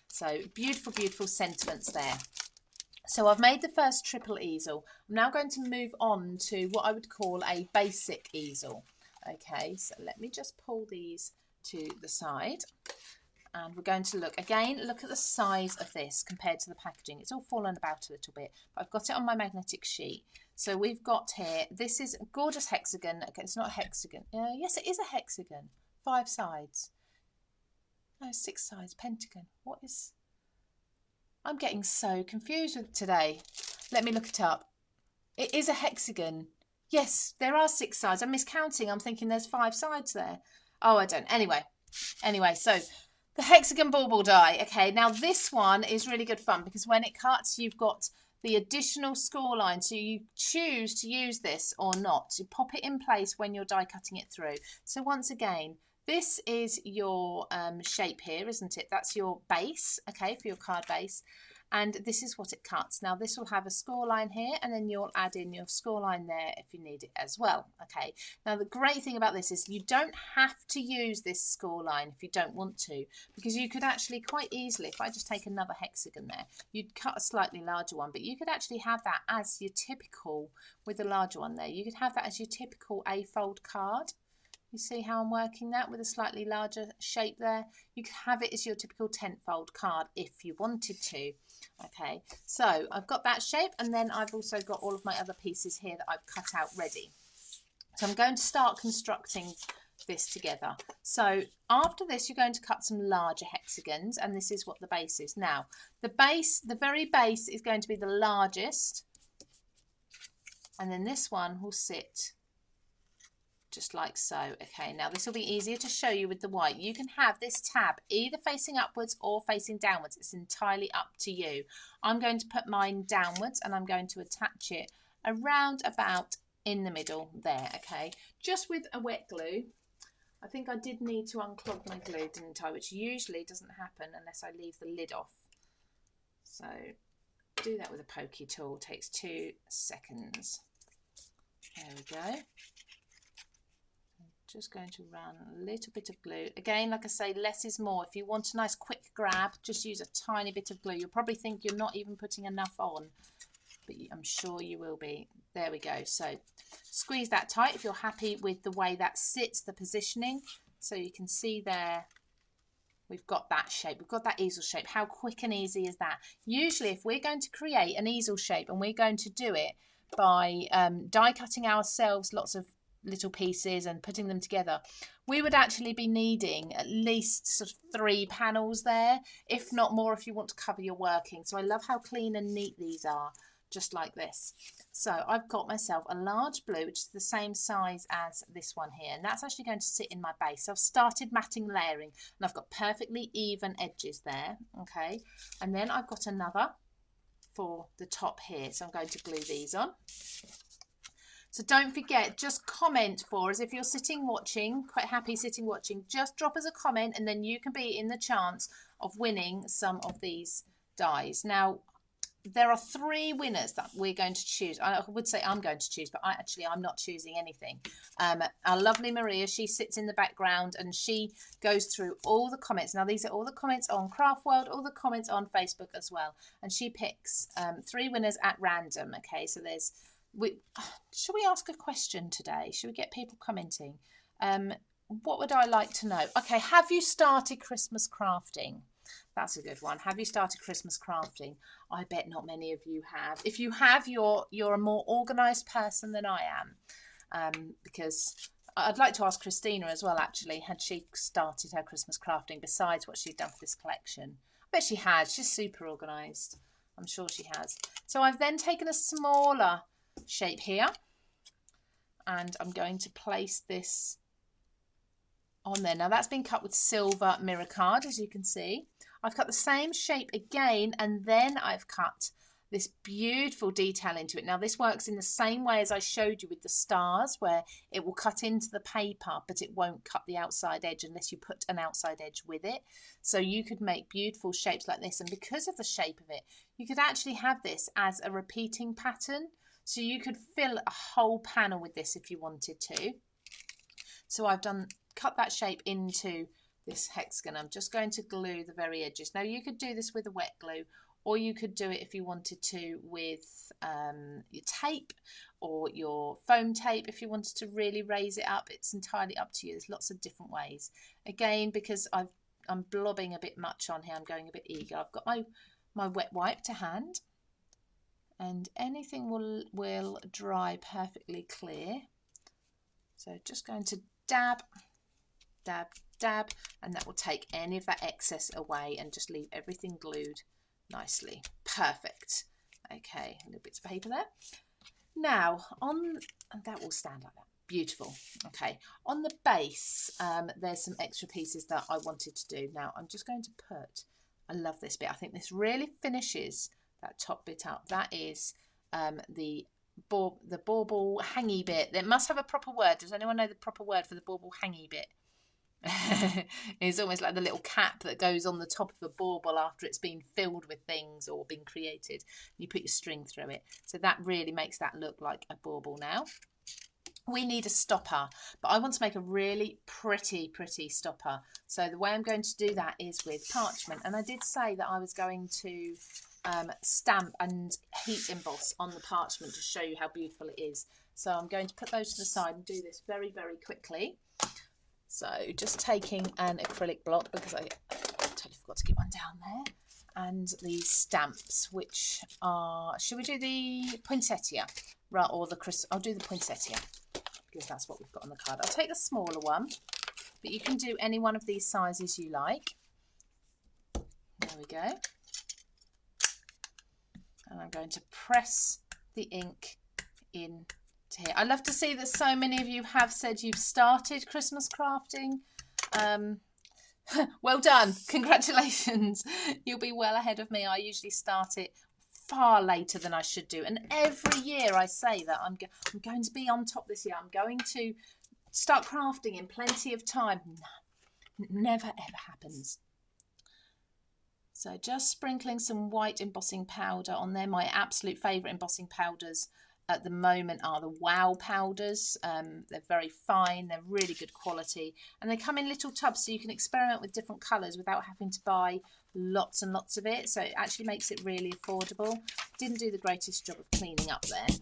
So beautiful, beautiful sentiments there. So I've made the first triple easel. I'm now going to move on to what I would call a basic easel. Okay, so let me just pull these to the side. And we're going to look at the size of this compared to the packaging. It's all fallen about a little bit, but I've got it on my magnetic sheet. So we've got here, this is a gorgeous hexagon. Okay, it's not a hexagon. Yes, it is a hexagon. 5 sides. No, 6 sides. Pentagon. What is... I'm getting so confused with today. Let me look it up. It is a hexagon. Yes, there are 6 sides. I'm miscounting. I'm thinking there's 5 sides there. Oh, I don't. Anyway, so the Hexagon Bauble Die. Okay, now this one is really good fun because when it cuts, you've got the additional score line. So you choose to use this or not. You pop it in place when you're die cutting it through. So once again, this is your shape here, isn't it? That's your base, okay, for your card base. And this is what it cuts. Now this will have a score line here, and then you'll add in your score line there if you need it as well. Okay, now the great thing about this is you don't have to use this score line if you don't want to, because you could actually quite easily, if I just take another hexagon there, you'd cut a slightly larger one, but you could actually have that as your typical, with the larger one there, you could have that as your typical A-fold card. You see how I'm working that with a slightly larger shape there? You could have it as your typical 10-fold card if you wanted to. Okay, so I've got that shape, and then I've also got all of my other pieces here that I've cut out ready. So I'm going to start constructing this together. So after this, you're going to cut some larger hexagons, and this is what the base is. Now, the base, the very base is going to be the largest, and then this one will sit just like so. Okay, now this will be easier to show you with the white. You can have this tab either facing upwards or facing downwards. It's entirely up to you. I'm going to put mine downwards, and I'm going to attach it around about in the middle there. Okay, just with a wet glue. I think I did need to unclog my glue, didn't I? Which usually doesn't happen unless I leave the lid off. So do that with a pokey tool. Takes 2 seconds. There we go. Just going to run a little bit of glue. Again, like I say, less is more. If you want a nice quick grab, just use a tiny bit of glue. You'll probably think you're not even putting enough on, but I'm sure you will be. There we go. So squeeze that tight if you're happy with the way that sits, the positioning. So you can see there, we've got that shape. We've got that easel shape. How quick and easy is that? Usually if we're going to create an easel shape and we're going to do it by die cutting ourselves lots of little pieces and putting them together, we would actually be needing at least sort of 3 panels there, if not more, if you want to cover your working. So I love how clean and neat these are, just like this. So I've got myself a large blue, which is the same size as this one here, and that's actually going to sit in my base. So I've started matting layering and I've got perfectly even edges there. Okay, and then I've got another for the top here, so I'm going to glue these on. So don't forget, just comment for us if you're sitting watching, quite happy sitting watching, just drop us a comment and then you can be in the chance of winning some of these dies. Now, there are 3 winners that we're going to choose. I would say I'm going to choose, but I'm not choosing anything. Our lovely Maria, she sits in the background and she goes through all the comments. Now, these are all the comments on CraftWorld, all the comments on Facebook as well. And she picks 3 winners at random. Okay, so there's... should we ask a question today? Should we get people commenting? What would I like to know? Okay, have you started Christmas crafting? That's a good one. Have you started Christmas crafting? I bet not many of you have. If you have, you're a more organised person than I am. Because I'd like to ask Christina as well, actually, had she started her Christmas crafting besides what she'd done for this collection? I bet she has. She's super organised. I'm sure she has. So I've then taken a smaller shape here and I'm going to place this on there. Now that's been cut with silver mirror card, as you can see. I've cut the same shape again and then I've cut this beautiful detail into it. Now this works in the same way as I showed you with the stars, where it will cut into the paper but it won't cut the outside edge unless you put an outside edge with it. So you could make beautiful shapes like this, and because of the shape of it you could actually have this as a repeating pattern. So you could fill a whole panel with this if you wanted to. So I've cut that shape into this hexagon. I'm just going to glue the very edges. Now you could do this with a wet glue, or you could do it if you wanted to with your tape or your foam tape if you wanted to really raise it up. It's entirely up to you. There's lots of different ways. Again, because I'm blobbing a bit much on here, I'm going a bit eager. I've got my wet wipe to hand, and anything will dry perfectly clear. So just going to dab, dab, dab, and that will take any of that excess away and just leave everything glued nicely. Perfect. Okay, a little bits of paper there. Now, and that will stand like that. Beautiful. Okay, on the base, there's some extra pieces that I wanted to do. Now, I'm just going to put, I love this bit. I think this really finishes that top bit up. That is the bauble hangy bit. It must have a proper word. Does anyone know the proper word for the bauble hangy bit? It's almost like the little cap that goes on the top of a bauble after it's been filled with things or been created. You put your string through it. So that really makes that look like a bauble now. We need a stopper, but I want to make a really pretty stopper. So the way I'm going to do that is with parchment. And I did say that I was going to stamp and heat emboss on the parchment to show you how beautiful it is. So I'm going to put those to the side and do this very quickly. So just taking an acrylic block, because I totally forgot to get one down there, and these stamps, which are, should we do the Poinsettia? Right, or I'll do the Poinsettia, because that's what we've got on the card. I'll take the smaller one, but you can do any one of these sizes you like. There we go. And I'm going to press the ink in to here. I love to see that so many of you have said you've started Christmas crafting. Well done. Congratulations. You'll be well ahead of me. I usually start it far later than I should do. And every year I say that I'm going to be on top this year. I'm going to start crafting in plenty of time. No, never ever happens. So just sprinkling some white embossing powder on there, my absolute favourite embossing powders. at the moment are the Wow powders. They're very fine, they're really good quality, and they come in little tubs so you can experiment with different colours without having to buy lots and lots of it, so it actually makes it really affordable. Didn't do the greatest job of cleaning up there.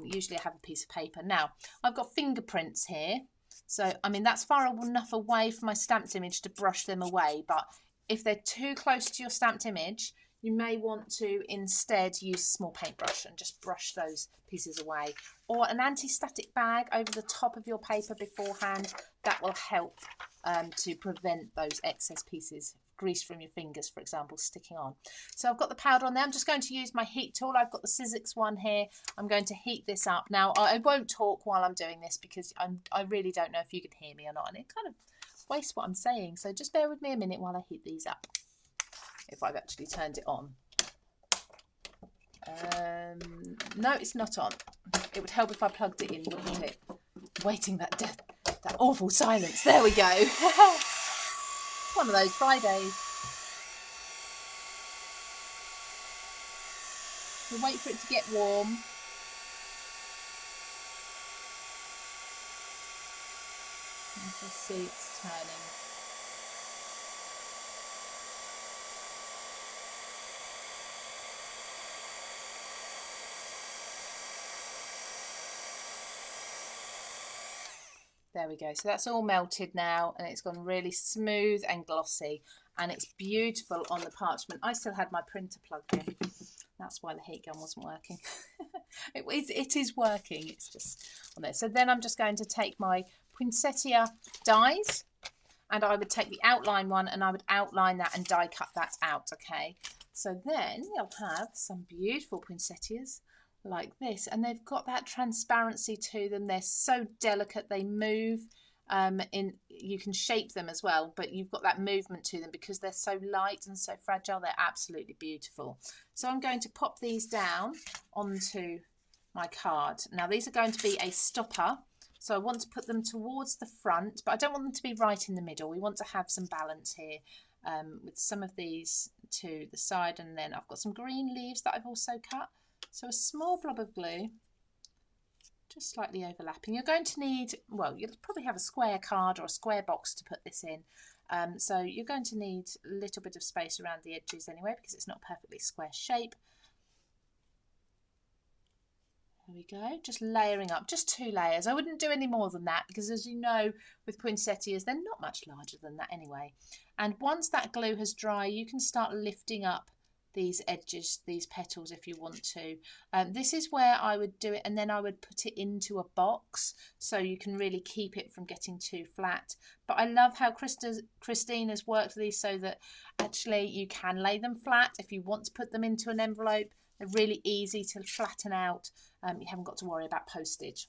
Usually I have a piece of paper. Now I've got fingerprints here, so I mean that's far enough away from my stamped image to brush them away, but if they're too close to your stamped image, you may want to instead use a small paintbrush and just brush those pieces away. Or an anti-static bag over the top of your paper beforehand. That will help to prevent those excess pieces, grease from your fingers, for example, sticking on. So I've got the powder on there. I'm just going to use my heat tool. I've got the Sizzix one here. I'm going to heat this up. Now, I won't talk while I'm doing this because I really don't know if you can hear me or not. And it kind of wastes what I'm saying. So just bear with me a minute while I heat these up. If I've actually turned it on. No, it's not on. It would help if I plugged it in, wouldn't it? Waiting that awful silence. There we go. One of those Fridays. We'll wait for it to get warm. Let's see, it's turning. There we go. So that's all melted now and it's gone really smooth and glossy and it's beautiful on the parchment. I still had my printer plugged in. That's why the heat gun wasn't working. It is working. It's just on there. So then I'm just going to take my Poinsettia dies and I would take the outline one and I would outline that and die cut that out. Okay. So then you'll have some beautiful poinsettias like this, and they've got that transparency to them. They're so delicate, they move you can shape them as well, but you've got that movement to them because they're so light and so fragile. They're absolutely beautiful. So I'm going to pop these down onto my card. Now these are going to be a stopper, so I want to put them towards the front, but I don't want them to be right in the middle. We want to have some balance here with some of these to the side, and then I've got some green leaves that I've also cut. So a small blob of glue, just slightly overlapping. You're going to need, well, you'll probably have a square card or a square box to put this in. So you're going to need a little bit of space around the edges anyway, because it's not a perfectly square shape. There we go, just layering up, just 2 layers. I wouldn't do any more than that because, as you know, with poinsettias, they're not much larger than that anyway. And once that glue has dried, you can start lifting up these edges, these petals, if you want to. This is where I would do it, and then I would put it into a box so you can really keep it from getting too flat. But I love how Christina's worked these so that actually you can lay them flat if you want to put them into an envelope. They're really easy to flatten out. You haven't got to worry about postage.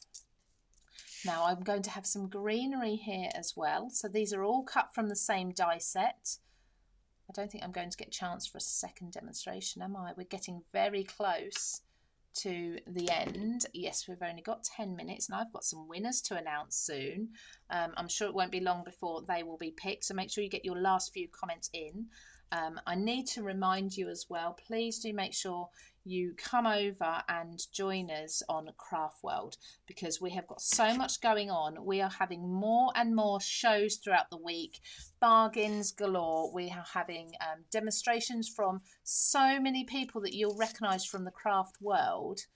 Now I'm going to have some greenery here as well. So these are all cut from the same die set. I don't think I'm going to get a chance for a second demonstration, am I? We're getting very close to the end. Yes, we've only got 10 minutes and I've got some winners to announce soon. I'm sure it won't be long before they will be picked, so make sure you get your last few comments in. I need to remind you as well, please do make sure you come over and join us on CraftWorld because we have got so much going on. We are having more and more shows throughout the week, bargains galore. We are having demonstrations from so many people that you'll recognise from the CraftWorld.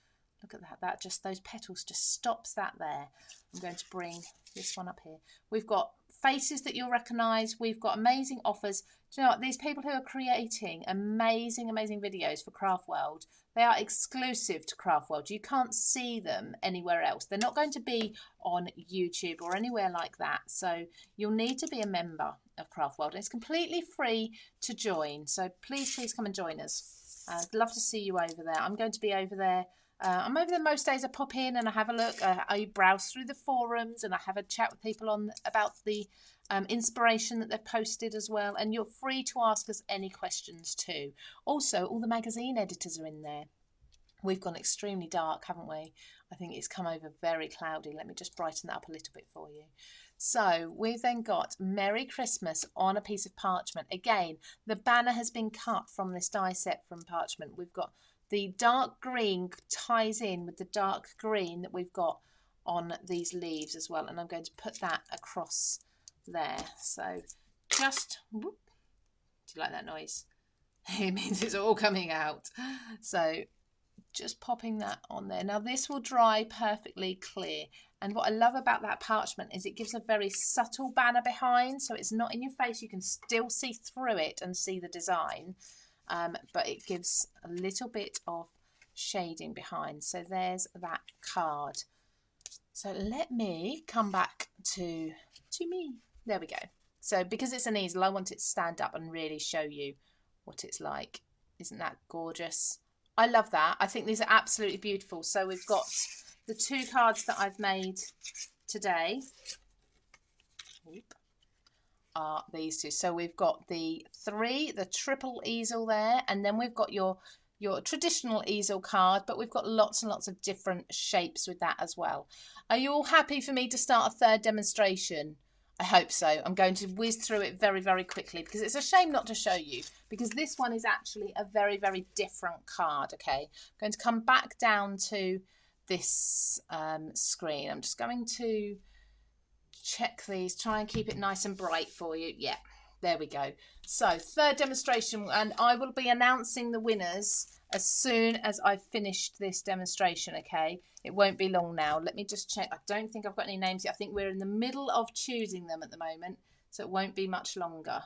Look at that, those petals just stops that there. I'm going to bring this one up here. We've got faces that you'll recognise. We've got amazing offers. Do you know what? These people who are creating amazing videos for CraftWorld, they are exclusive to CraftWorld. You can't see them anywhere else. They're not going to be on YouTube or anywhere like that. So you'll need to be a member of CraftWorld. And it's completely free to join. So please come and join us. I'd love to see you over there. I'm going to be over there. I'm over there most days. I pop in and I have a look. I browse through the forums and I have a chat with people about the inspiration that they've posted as well. And you're free to ask us any questions too. Also, all the magazine editors are in there. We've gone extremely dark, haven't we? I think it's come over very cloudy. Let me just brighten that up a little bit for you. So we've then got Merry Christmas on a piece of parchment. Again, the banner has been cut from this die set from parchment. We've got the dark green ties in with the dark green that we've got on these leaves as well, and I'm going to put that across there. So just, whoop, do you like that noise? It means it's all coming out. So just popping that on there. Now this will dry perfectly clear, and what I love about that parchment is it gives a very subtle banner behind, so it's not in your face. You can still see through it and see the design, but it gives a little bit of shading behind. So there's that card. So let me come back to me. There we go. So because it's an easel, I want it to stand up and really show you what it's like. Isn't that gorgeous? I love that. I think these are absolutely beautiful. So we've got the 2 cards that I've made today. Are these 2. So we've got the 3, the triple easel there, and then we've got your traditional easel card, but we've got lots and lots of different shapes with that as well. Are you all happy for me to start a third demonstration? I hope so. I'm going to whiz through it very, very quickly because it's a shame not to show you, because this one is actually a very, very different card. Okay, I'm going to come back down to this screen. I'm just going to check these, try and keep it nice and bright for you. Yeah, there we go. So third demonstration, and I will be announcing the winners as soon as I've finished this demonstration. Okay, it won't be long now. Let me just check. I don't think I've got any names yet. I think we're in the middle of choosing them at the moment, so it won't be much longer.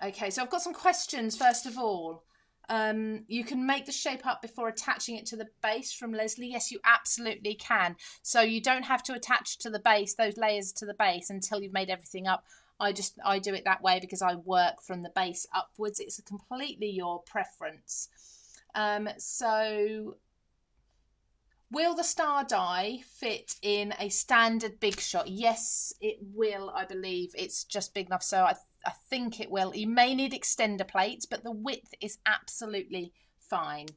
Okay, so I've got some questions first of all. You can make the shape up before attaching it to the base from Leslie. Yes, you absolutely can. So you don't have to attach to the base, those layers to the base, until you've made everything up. I do it that way because I work from the base upwards. It's completely your preference. So will the star die fit in a standard big shot? Yes, it will, I believe. It's just big enough, so I think it will. You may need extender plates, but the width is absolutely fine.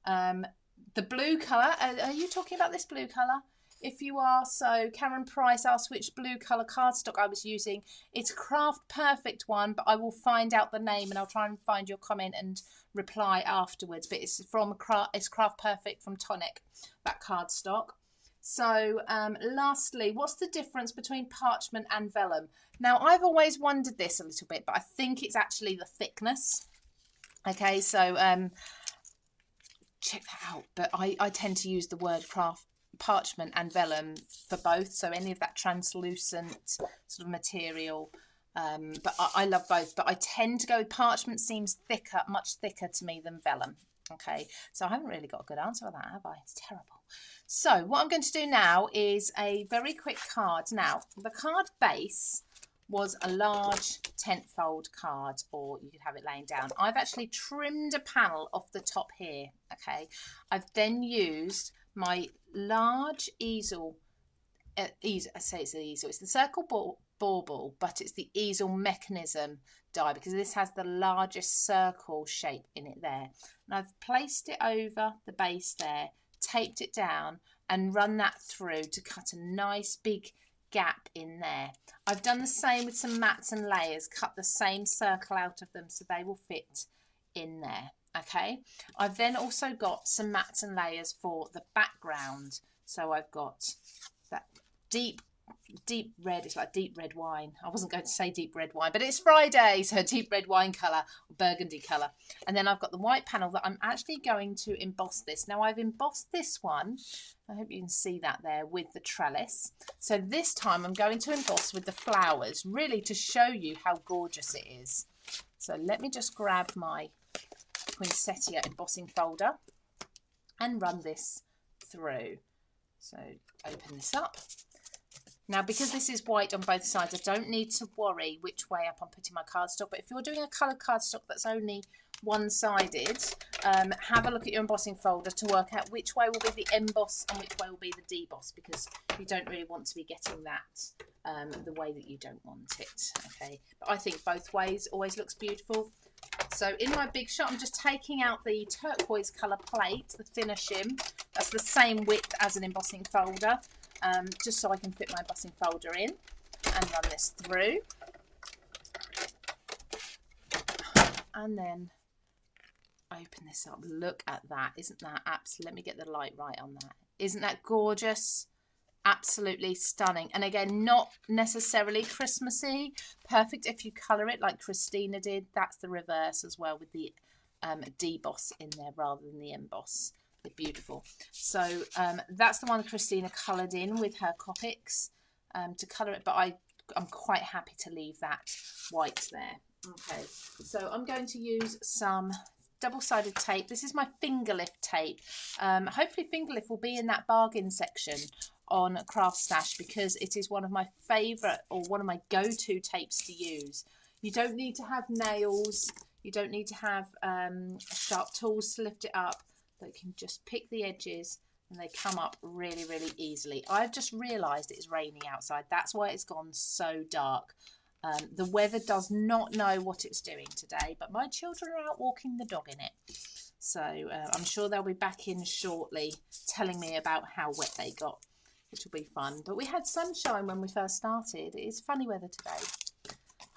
The blue colour, are you talking about this blue colour? If you are, so Karen Price asked which blue colour cardstock I was using. It's a Craft Perfect one, but I will find out the name and I'll try and find your comment and reply afterwards. But it's Craft Perfect from Tonic, that cardstock. So lastly, what's the difference between parchment and vellum? Now, I've always wondered this a little bit, but I think it's actually the thickness. Okay, so check that out. But I tend to use the word parchment and vellum for both, so any of that translucent sort of material, but I love both, but I tend to go with parchment. Seems thicker, much thicker to me than vellum. Okay, so I haven't really got a good answer for that, have I? It's terrible. So what I'm going to do now is a very quick card. Now, the card base was a large tent fold card, or you could have it laying down. I've actually trimmed a panel off the top here. Okay, I've then used my large easel, I say it's an easel, it's the circle bauble, but it's the easel mechanism die, because this has the largest circle shape in it there. And I've placed it over the base there, taped it down, and run that through to cut a nice big gap in there. I've done the same with some mats and layers, cut the same circle out of them so they will fit in there. Okay, I've then also got some mats and layers for the background. So I've got that deep red, it's like deep red wine. I wasn't going to say deep red wine, but it's Friday, so deep red wine colour, burgundy colour. And then I've got the white panel that I'm actually going to emboss this. Now I've embossed this one, I hope you can see that there, with the trellis. So this time I'm going to emboss with the flowers, really to show you how gorgeous it is. So let me just grab my Poinsettia embossing folder and run this through. So open this up. Now, because this is white on both sides, I don't need to worry which way up I'm putting my cardstock. But if you're doing a coloured cardstock that's only one-sided, have a look at your embossing folder to work out which way will be the emboss and which way will be the deboss, because you don't really want to be getting that the way that you don't want it. Okay, but I think both ways always looks beautiful. So in my big shot, I'm just taking out the turquoise colour plate, the thinner shim. That's the same width as an embossing folder, just so I can fit my embossing folder in and run this through. And then open this up. Look at that. Isn't that absolutely, let me get the light right on that. Isn't that gorgeous? Absolutely stunning. And again, not necessarily Christmassy. Perfect if you colour it like Christina did. That's the reverse as well, with the deboss in there rather than the emboss. They're beautiful. So that's the one Christina coloured in with her Copics to colour it, but I'm quite happy to leave that white there. Okay, so I'm going to use some double-sided tape. This is my finger lift tape. Hopefully finger lift will be in that bargain section on CraftStash, because it is one of my favourite, or one of my go-to tapes to use. You don't need to have nails, you don't need to have sharp tools to lift it up. They can just pick the edges and they come up really, really easily. I've just realised it's raining outside. That's why it's gone so dark. The weather does not know what it's doing today, but my children are out walking the dog in it. So I'm sure they'll be back in shortly telling me about how wet they got, which will be fun. But we had sunshine when we first started. It is funny weather today.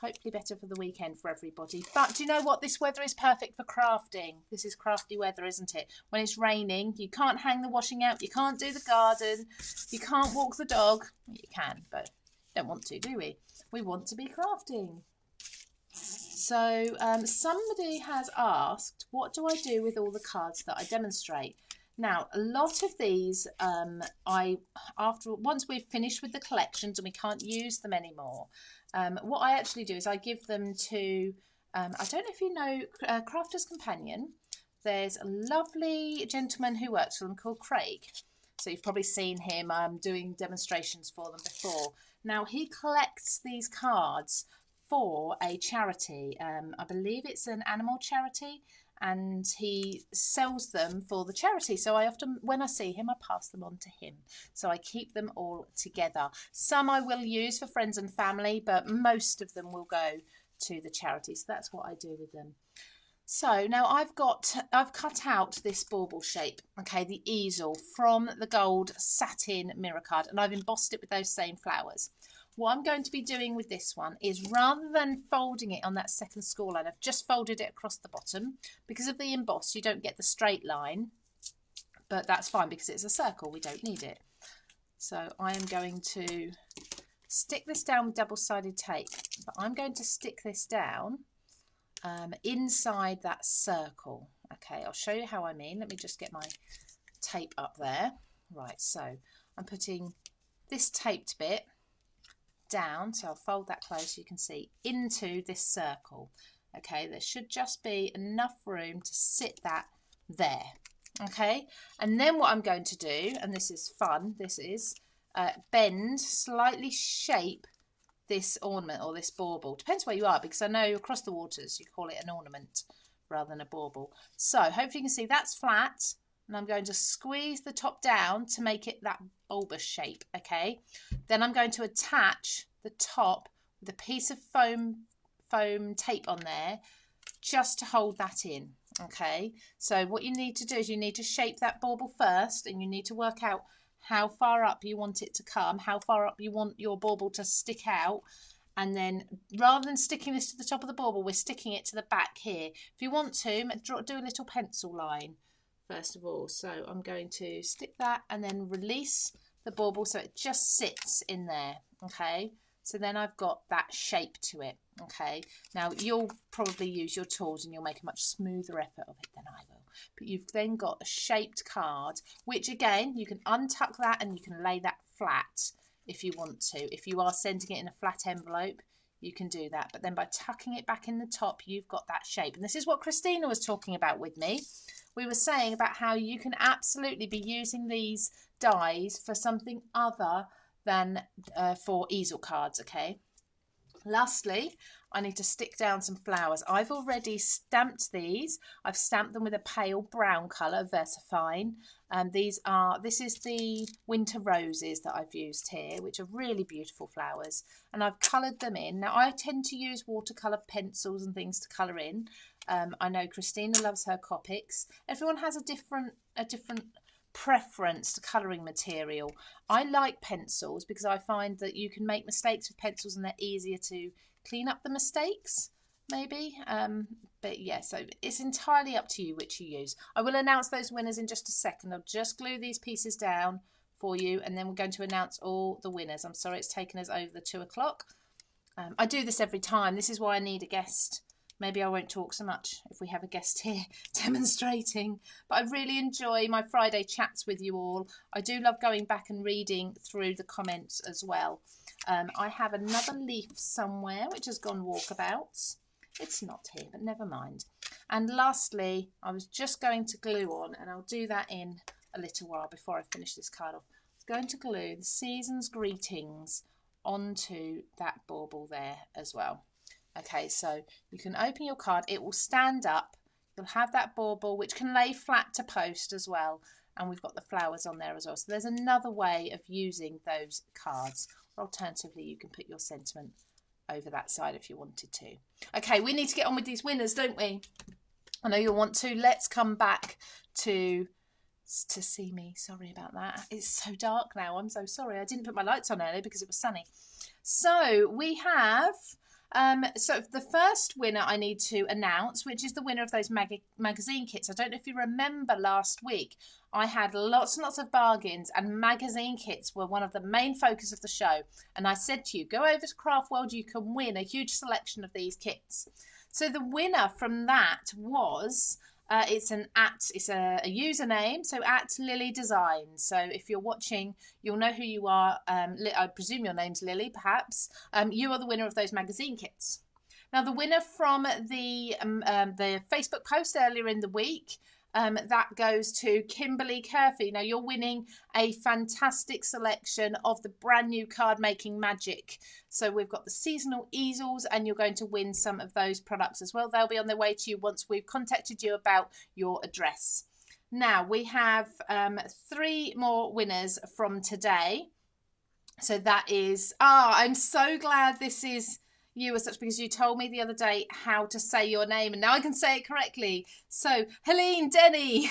Hopefully better for the weekend for everybody. But do you know what? This weather is perfect for crafting. This is crafty weather, isn't it? When it's raining, you can't hang the washing out. You can't do the garden. You can't walk the dog. You can, but don't want to, do we? We want to be crafting. So somebody has asked, what do I do with all the cards that I demonstrate? Now, a lot of these, once we've finished with the collections and we can't use them anymore, what I actually do is I give them to, I don't know if you know Crafter's Companion. There's a lovely gentleman who works for them called Craig. So you've probably seen him doing demonstrations for them before. Now, he collects these cards for a charity. I believe it's an animal charity, and he sells them for the charity. So I often, when I see him, I pass them on to him. So I keep them all together. Some I will use for friends and family, but most of them will go to the charity. So that's what I do with them. So now I've cut out this bauble shape, okay, the easel from the gold satin mirror card, and I've embossed it with those same flowers. What I'm going to be doing with this one is, rather than folding it on that second score line, I've just folded it across the bottom. Because of the emboss, you don't get the straight line, but that's fine because it's a circle, we don't need it. So I am going to stick this down with double-sided tape, but I'm going to stick this down inside that circle. Okay, I'll show you how I mean. Let me just get my tape up there. Right, so I'm putting this taped bit down, so I'll fold that close so you can see, into this circle. Okay, there should just be enough room to sit that there. Okay, and then what I'm going to do, and this is fun, this is bend, slightly shape this ornament or this bauble. Depends where you are, because I know across the waters you call it an ornament rather than a bauble. So hopefully you can see that's flat, and I'm going to squeeze the top down to make it that bulbous shape. Okay, then I'm going to attach the top with a piece of foam tape on there just to hold that in. Okay, so what you need to do is you need to shape that bauble first, and you need to work out how far up you want it to come, how far up you want your bauble to stick out. And then rather than sticking this to the top of the bauble, we're sticking it to the back here. If you want to, do a little pencil line first of all. So I'm going to stick that and then release the bauble so it just sits in there. Okay, so then I've got that shape to it. Okay, now you'll probably use your tools and you'll make a much smoother effort of it than I will. But you've then got a shaped card, which again, you can untuck that and you can lay that flat if you want to. If you are sending it in a flat envelope, you can do that. But then by tucking it back in the top, you've got that shape. And this is what Christina was talking about with me. We were saying about how you can absolutely be using these dies for something other than for easel cards, okay? Lastly, I need to stick down some flowers. I've already stamped these. I've stamped them with a pale brown colour, VersaFine. This is the winter roses that I've used here, which are really beautiful flowers. And I've coloured them in. Now, I tend to use watercolour pencils and things to colour in. I know Christina loves her Copics. Everyone has a different preference to colouring material. I like pencils because I find that you can make mistakes with pencils and they're easier to clean up the mistakes. maybe. But yeah, so it's entirely up to you which you use. I will announce those winners in just a second. I'll just glue these pieces down for you, and then we're going to announce all the winners. I'm sorry it's taken us over the 2 o'clock. I do this every time. This is why I need a guest. Maybe I won't talk so much if we have a guest here demonstrating. But I really enjoy my Friday chats with you all. I do love going back and reading through the comments as well. I have another leaf somewhere which has gone walkabout. It's not here, but never mind. And lastly, I was just going to glue on, and I'll do that in a little while before I finish this card off. I was going to glue the Season's Greetings onto that bauble there as well. Okay, so you can open your card, it will stand up, you'll have that bauble which can lay flat to post as well, and we've got the flowers on there as well. So there's another way of using those cards, or alternatively you can put your sentiment over that side if you wanted to. Okay, we need to get on with these winners, don't we? I know you'll want to. Let's come back to see me. Sorry about that. It's so dark now. I'm so sorry. I didn't put my lights on earlier because it was sunny. So we have... so the first winner I need to announce, which is the winner of those magazine kits. I don't know if you remember last week, I had lots and lots of bargains, and magazine kits were one of the main focus of the show. And I said to you, go over to CraftWorld, you can win a huge selection of these kits. So the winner from that was... it's a username, so @LilyDesign. So if you're watching, you'll know who you are. I presume your name's Lily, perhaps. You are the winner of those magazine kits. Now, the winner from the Facebook post earlier in the week, that goes to Kimberly Curfey. Now, you're winning a fantastic selection of the brand new card making magic. So we've got the seasonal easels, and you're going to win some of those products as well. They'll be on their way to you once we've contacted you about your address. Now, we have 3 more winners from today. So that is, I'm so glad this is you as such, because you told me the other day how to say your name, and now I can say it correctly. So Helene Denny,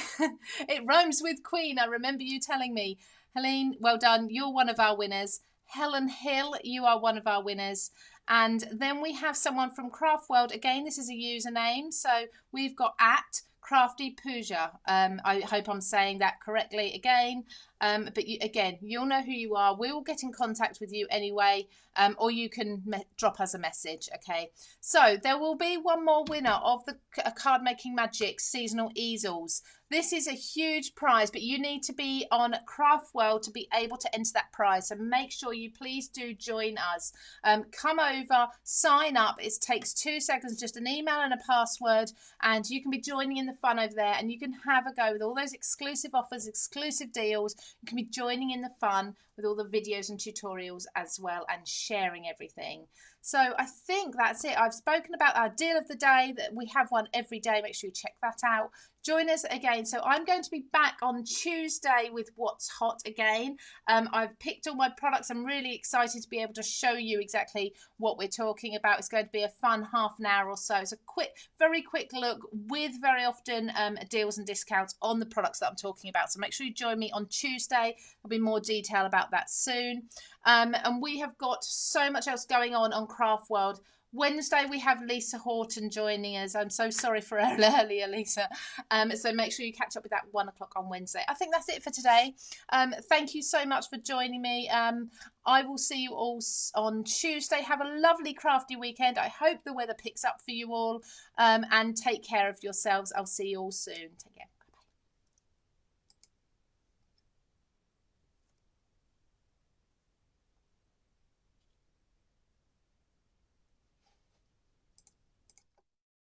it rhymes with Queen. I remember you telling me. Helene, well done. You're one of our winners. Helen Hill, you are one of our winners. And then we have someone from CraftWorld. Again, this is a username. So we've got @CraftyPooja. I hope I'm saying that correctly again. But you'll know who you are. We will get in contact with you anyway, or you can drop us a message, okay? So there will be one more winner of the Card Making Magic Seasonal Easels. This is a huge prize, but you need to be on CraftWorld to be able to enter that prize. So make sure you please do join us. Come over, sign up. It takes 2 seconds, just an email and a password, and you can be joining in the fun over there, and you can have a go with all those exclusive offers, exclusive deals. You can be joining in the fun with all the videos and tutorials as well, and sharing everything. So I think that's it. I've spoken about our deal of the day, that we have one every day. Make sure you check that out. Join us again. So I'm going to be back on Tuesday with What's Hot again. I've picked all my products. I'm really excited to be able to show you exactly what we're talking about. It's going to be a fun half an hour or so. It's a very quick look with very often deals and discounts on the products that I'm talking about. So make sure you join me on Tuesday. There'll be more detail about that soon. And we have got so much else going on CraftWorld. Wednesday we have Lisa Horton joining us. I'm so sorry for earlier, Lisa. So make sure you catch up with that 1 o'clock on Wednesday. I think that's it for today. Thank you so much for joining me. I will see you all on Tuesday. Have a lovely crafty weekend. I hope the weather picks up for you all, and take care of yourselves. I'll see you all soon. Take care.